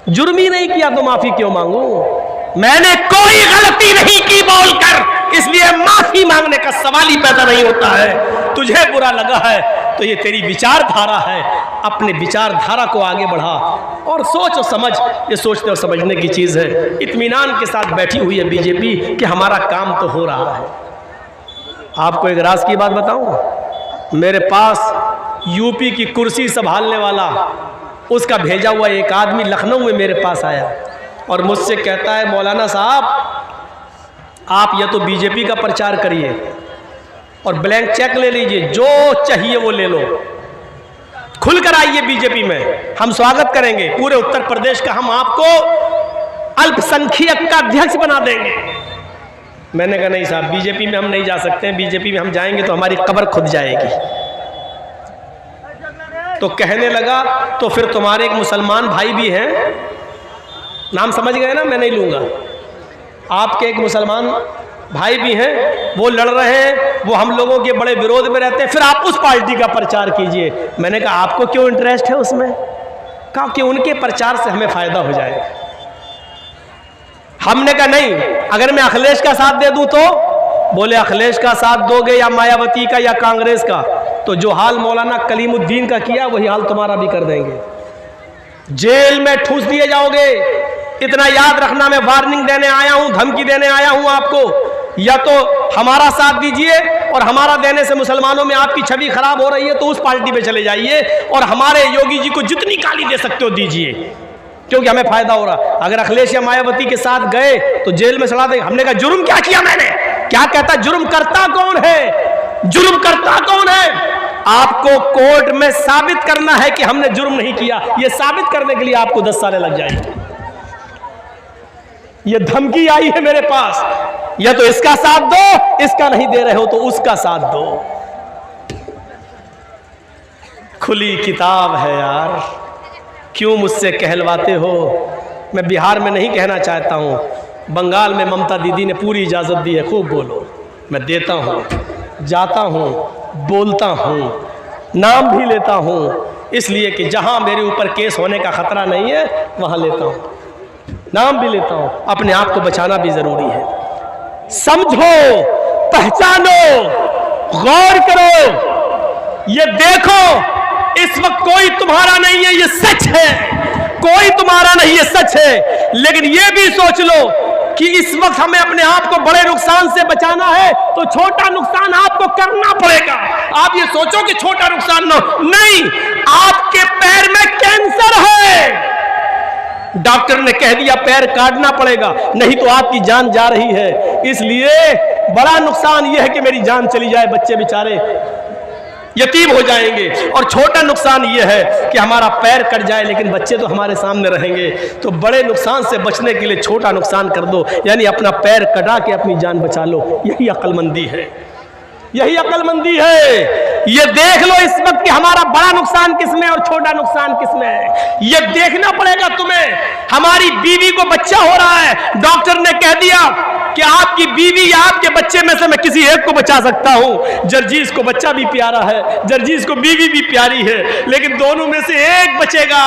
Speaker 1: जुर्म ही नहीं किया तो माफ़ी क्यों मांगूं। मैंने कोई गलती नहीं की बोलकर, इसलिए माफ़ी मांगने का सवाल ही पैदा नहीं होता है। तुझे बुरा लगा है तो ये तेरी विचारधारा है, अपने विचारधारा को आगे बढ़ा और सोच और समझ, ये सोचने और समझने की चीज़ है। इत्मीनान के साथ बैठी हुई है बीजेपी कि हमारा काम तो हो रहा है। आपको एक राज की बात बताऊं, मेरे पास यूपी की कुर्सी संभालने वाला, उसका भेजा हुआ एक आदमी लखनऊ में मेरे पास आया और मुझसे कहता है मौलाना साहब आप या तो बीजेपी का प्रचार करिए और ब्लैंक चेक ले लीजिए, जो चाहिए वो ले लो, खुलकर आइए बीजेपी में, हम स्वागत करेंगे पूरे उत्तर प्रदेश का, हम आपको अल्पसंख्यक का अध्यक्ष बना देंगे। मैंने कहा नहीं साहब, बीजेपी में हम नहीं जा सकते हैं, बीजेपी में हम जाएंगे तो हमारी कब्र खुद जाएगी। तो कहने लगा तो फिर तुम्हारे एक मुसलमान भाई भी हैं, नाम समझ गए ना, मैं नहीं लूँगा, आपके एक मुसलमान भाई भी हैं, वो लड़ रहे हैं, वो हम लोगों के बड़े विरोध में रहते हैं, फिर आप उस पार्टी का प्रचार कीजिए। मैंने कहा आपको क्यों इंटरेस्ट है उसमें? कहा कि उनके प्रचार से हमें फ़ायदा हो जाएगा। हमने कहा नहीं, अगर मैं अखिलेश का साथ दे दूं तो? बोले अखिलेश का साथ दोगे या मायावती का या कांग्रेस का, तो जो हाल मौलाना कलीमुद्दीन का किया वही हाल तुम्हारा भी कर देंगे, जेल में ठूस दिए जाओगे। इतना याद रखना, मैं वार्निंग देने आया हूं, धमकी देने आया हूं आपको, या तो हमारा साथ दीजिए और हमारा देने से मुसलमानों में आपकी छवि खराब हो रही है तो उस पार्टी पे चले जाइए और हमारे योगी जी को जितनी गाली दे सकते हो दीजिए, क्योंकि हमें फायदा हो रहा। अगर अखिलेश या मायावती के साथ गए तो जेल में चला देंगे। हमने कहा जुर्म क्या किया मैंने? क्या कहता जुर्म करता कौन है? जुर्म करता कौन है? आपको कोर्ट में साबित करना है कि हमने जुर्म नहीं किया, यह साबित करने के लिए आपको 10 साल लग जाएंगे। यह धमकी आई है मेरे पास, या तो इसका साथ दो, इसका नहीं दे रहे हो तो उसका साथ दो। खुली किताब है यार, क्यों मुझसे कहलवाते हो? मैं बिहार में नहीं कहना चाहता हूँ, बंगाल में ममता दीदी ने पूरी इजाज़त दी है, खूब बोलो, मैं देता हूँ, जाता हूँ, बोलता हूँ, नाम भी लेता हूँ, इसलिए कि जहाँ मेरे ऊपर केस होने का ख़तरा नहीं है वहाँ लेता हूँ, नाम भी लेता हूँ। अपने आप को बचाना भी ज़रूरी है। समझो, पहचानो, गौर करो, ये देखो इस वक्त कोई तुम्हारा नहीं है, ये सच है, कोई तुम्हारा नहीं, ये सच है। लेकिन ये भी सोच लो कि इस वक्त हमें अपने आप को बड़े नुकसान से बचाना है तो छोटा नुकसान आपको करना पड़ेगा। आप ये सोचो कि छोटा नुकसान नहीं, आपके पैर में कैंसर है, डॉक्टर ने कह दिया पैर काटना पड़ेगा, नहीं तो आपकी जान जा रही है। इसलिए बड़ा नुकसान यह है कि मेरी जान चली जाए, बच्चे बेचारे यतीम हो जाएंगे, और छोटा नुकसान यह है कि हमारा पैर कट जाए लेकिन बच्चे तो हमारे सामने रहेंगे। तो बड़े नुकसान से बचने के लिए छोटा नुकसान कर दो, यानी अपना पैर कटा के अपनी जान बचा लो। यही अक्लमंदी है, यही अक्लमंदी है। ये देख लो इस वक्त कि हमारा बड़ा नुकसान किसमें और छोटा नुकसान किसमें है, ये देखना पड़ेगा तुम्हें। हमारी बीवी को बच्चा हो रहा है, डॉक्टर ने कह दिया कि आपकी बीवी या आपके बच्चे में से मैं किसी एक को बचा सकता हूं। जर्जीस को बच्चा भी प्यारा है, जर्जीस को बीवी भी प्यारी है, लेकिन दोनों में से एक बचेगा।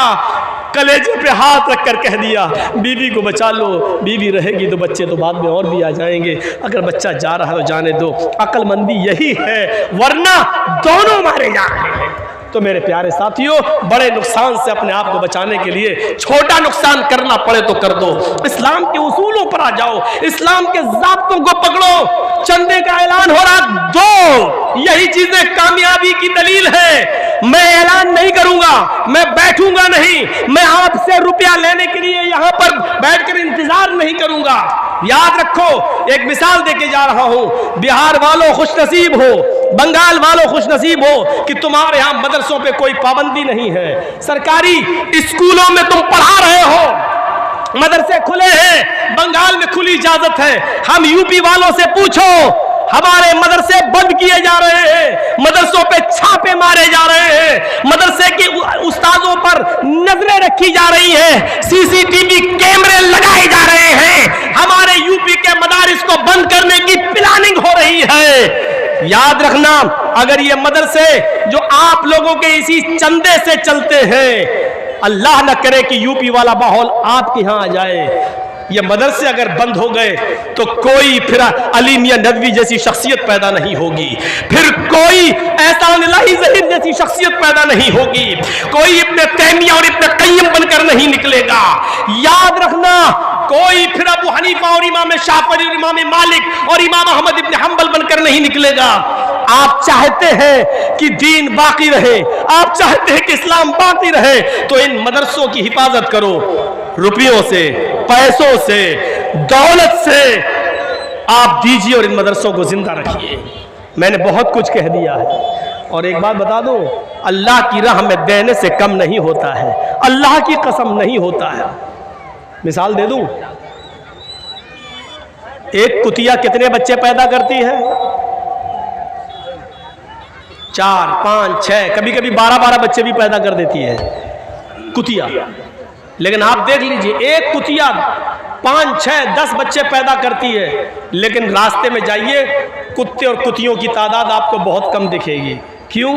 Speaker 1: कलेजे पे हाथ रखकर कह दिया बीवी को बचा लो, बीवी रहेगी तो बच्चे तो बाद में और भी आ जाएंगे, अगर बच्चा जा रहा है तो जाने दो। अक्लमंदी यही है, वरना दोनों मारे जा रहे हैं। तो मेरे प्यारे साथियों, बड़े नुकसान से अपने आप को बचाने के लिए छोटा नुकसान करना पड़े तो कर दो। इस्लाम के उसूलों पर आ जाओ, इस्लाम के ज़ाब्तों को पकड़ो। चंदे का ऐलान हो रहा, दो, यही चीजें कामयाबी की दलील है। मैं ऐलान नहीं करूंगा, मैं बैठूंगा नहीं, मैं आपसे रुपया लेने के लिए यहां पर बैठकर इंतजार नहीं करूंगा। याद रखो, एक मिसाल देके जा रहा हूं, बिहार वालों खुशनसीब हो, बंगाल वालों खुशनसीब हो कि तुम्हारे यहां मदरसों पे कोई पाबंदी नहीं है, सरकारी स्कूलों में तुम पढ़ा रहे हो, मदरसे खुले हैं, बंगाल में खुली इजाजत है। हम यूपी वालों से पूछो, हमारे मदरसे बंद किए जा रहे हैं, मदरसों पे छापे मारे जा रहे हैं, मदरसे के उस्तादों पर नजरें रखी जा रही हैं, सीसीटीवी कैमरे लगाए जा रहे हैं, हमारे यूपी के मदारिस को बंद करने की प्लानिंग हो रही है। याद रखना, अगर ये मदरसे जो आप लोगों के इसी चंदे से चलते हैं, अल्लाह न करे कि यूपी वाला माहौल आपके यहां आ जाए, ये मदरसे अगर बंद हो गए तो कोई फिर अली मियां नदवी जैसी शख्सियत पैदा नहीं होगी, फिर कोई एहसान इलाही ज़हीर जैसी शख्सियत पैदा नहीं होगी, कोई इब्ने तैमिया और इब्ने क़य्यिम बनकर नहीं निकलेगा। याद रखना, कोई फिर अबू हनीफा और इमाम शाफी और इमाम मालिक और इमाम अहमद इब्ने हंबल बनकर नहीं निकलेगा। आप चाहते हैं कि दीन बाकी रहे, आप चाहते हैं कि इस्लाम बाकी रहे, तो इन मदरसों की हिफाजत करो, रुपयों से, पैसों से, दौलत से आप दीजिए और इन मदरसों को जिंदा रखिए। मैंने बहुत कुछ कह दिया है, और एक बात बता दूं, अल्लाह की राह में देने से कम नहीं होता है, अल्लाह की कसम नहीं होता है। मिसाल दे दूं, एक कुतिया कितने बच्चे पैदा करती है? 4, 5, 6, कभी कभी 12-12 बच्चे भी पैदा कर देती है कुतिया। लेकिन आप देख लीजिए, एक कुतिया 5, 6, 10 बच्चे पैदा करती है, लेकिन रास्ते में जाइए, कुत्ते और कुतियों की तादाद आपको बहुत कम दिखेगी। क्यों?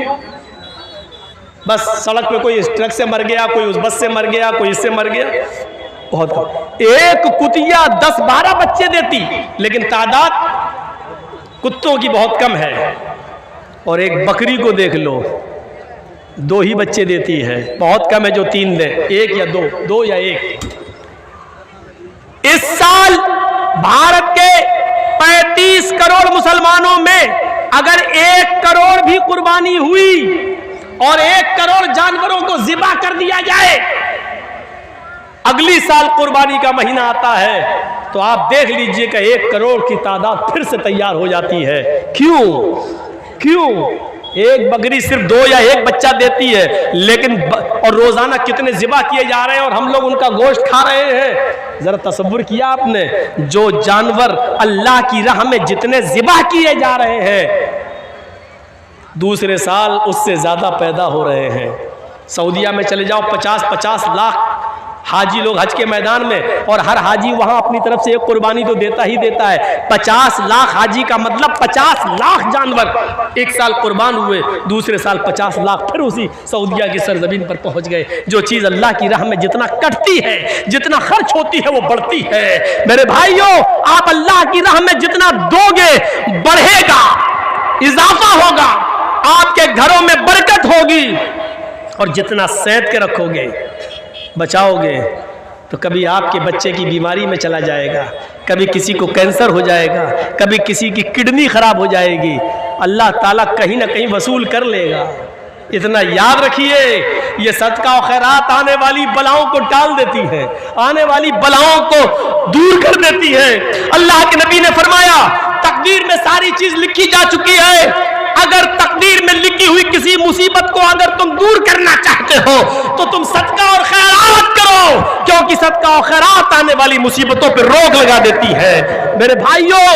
Speaker 1: बस सड़क पे कोई ट्रक से मर गया, कोई उस बस से मर गया, कोई इससे मर गया, बहुत कम। एक कुतिया 10-12 बच्चे देती, लेकिन तादाद कुत्तों की बहुत कम है। और एक बकरी को देख लो, 2 ही बच्चे देती है, बहुत कम है जो 3 दे, 1 या 2 या 1। इस साल भारत के 35 करोड़ मुसलमानों में अगर 1 करोड़ भी कुर्बानी हुई और 1 करोड़ जानवरों को ज़िबा कर दिया जाए, अगली साल कुर्बानी का महीना आता है तो आप देख लीजिए कि 1 करोड़ की तादाद फिर से तैयार हो जाती है। क्यों? एक बकरी सिर्फ 2 या 1 बच्चा देती है, लेकिन और रोजाना कितने ज़िबा किए जा रहे हैं और हम लोग उनका गोश्त खा रहे हैं। जरा तसव्वुर किया आपने, जो जानवर अल्लाह की राह में जितने ज़िबा किए जा रहे हैं, दूसरे साल उससे ज्यादा पैदा हो रहे हैं। सऊदीया में चले जाओ, 50-50 लाख हाजी लोग हज के मैदान में, और हर हाजी वहां अपनी तरफ से एक कुर्बानी तो देता ही देता है। 50 लाख हाजी का मतलब 50 लाख जानवर एक साल कुर्बान हुए, दूसरे साल 50 लाख फिर उसी सऊदिया की सरजमीन पर पहुंच गए। जो चीज अल्लाह की राह में जितना कटती है, जितना खर्च होती है, वो बढ़ती है। मेरे भाइयों, आप अल्लाह की राह में जितना दोगे बढ़ेगा, इजाफा होगा, आपके घरों में बरकत होगी। और जितना सैंत के रखोगे, बचाओगे, तो कभी आपके बच्चे की बीमारी में चला जाएगा, कभी किसी को कैंसर हो जाएगा, कभी किसी की किडनी खराब हो जाएगी, अल्लाह ताला कहीं ना कहीं वसूल कर लेगा। इतना याद रखिए, ये सदका और खैरात आने वाली बलाओं को टाल देती है, आने वाली बलाओं को दूर कर देती है। अल्लाह के नबी ने फरमाया, तकदीर में सारी चीज लिखी जा चुकी है, अगर तकदीर में लिखी हुई किसी मुसीबत को अगर तुम दूर करना चाहते हो तो तुम सदका और खैरात करो, क्योंकि सदका और खैरात आने वाली मुसीबतों पर रोक लगा देती है। मेरे भाइयों,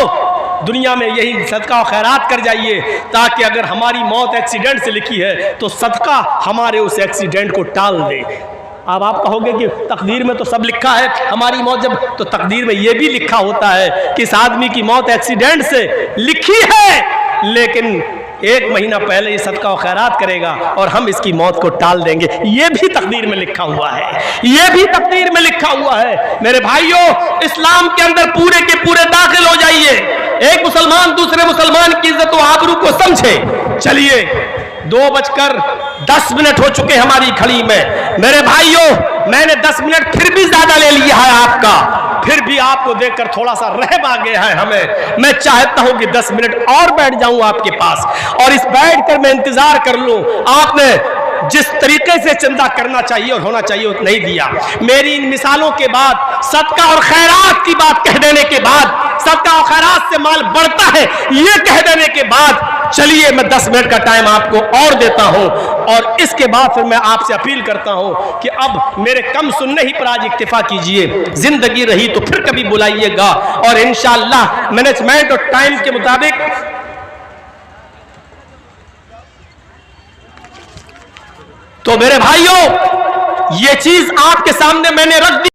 Speaker 1: दुनिया में यही सदका और खैरात कर जाइए, ताकि अगर हमारी मौत एक्सीडेंट से लिखी है तो सदका हमारे उस एक्सीडेंट को टाल दे। अब आप कहोगे कि तकदीर में तो सब लिखा है, हमारी मौत जब, तो तकदीर में यह भी लिखा होता है कि इस आदमी की मौत एक्सीडेंट से लिखी है, लेकिन 1 महीना पहले ये सदका और खैरात करेगा और हम इसकी मौत को टाल देंगे। ये भी तकदीर में लिखा हुआ है, ये भी तकदीर में लिखा हुआ है। मेरे भाइयों, इस्लाम के अंदर पूरे के पूरे दाखिल हो जाइए। एक मुसलमान दूसरे मुसलमान की इज्जत और आबरू को समझे। चलिए, 2:10 हो चुके हमारी खड़ी में। मेरे भाइयों, मैंने 10 मिनट फिर भी ज्यादा ले लिया है आपका, फिर भी आपको देखकर थोड़ा सा रहम आ गया है हमें। मैं चाहता हूं कि 10 मिनट और बैठ जाऊं आपके पास, और इस बैठकर मैं इंतजार कर लूं। आपने जिस तरीके से चंदा करना चाहिए और होना चाहिए उतना नहीं दिया। मेरी इन मिसालों के बाद, सदका और खैरात की बात कह देने के बाद, सदका और खैरात से माल बढ़ता है ये कह देने के बाद, चलिए मैं 10 मिनट का टाइम आपको और देता हूं, और इसके बाद फिर मैं आपसे अपील करता हूं कि अब मेरे कम सुनने ही पर आज इक्तिफा कीजिए। जिंदगी रही तो फिर कभी बुलाइएगा, और इंशाअल्लाह मैनेजमेंट और टाइम के मुताबिक तो मेरे भाइयों, ये चीज आपके सामने मैंने रख दी।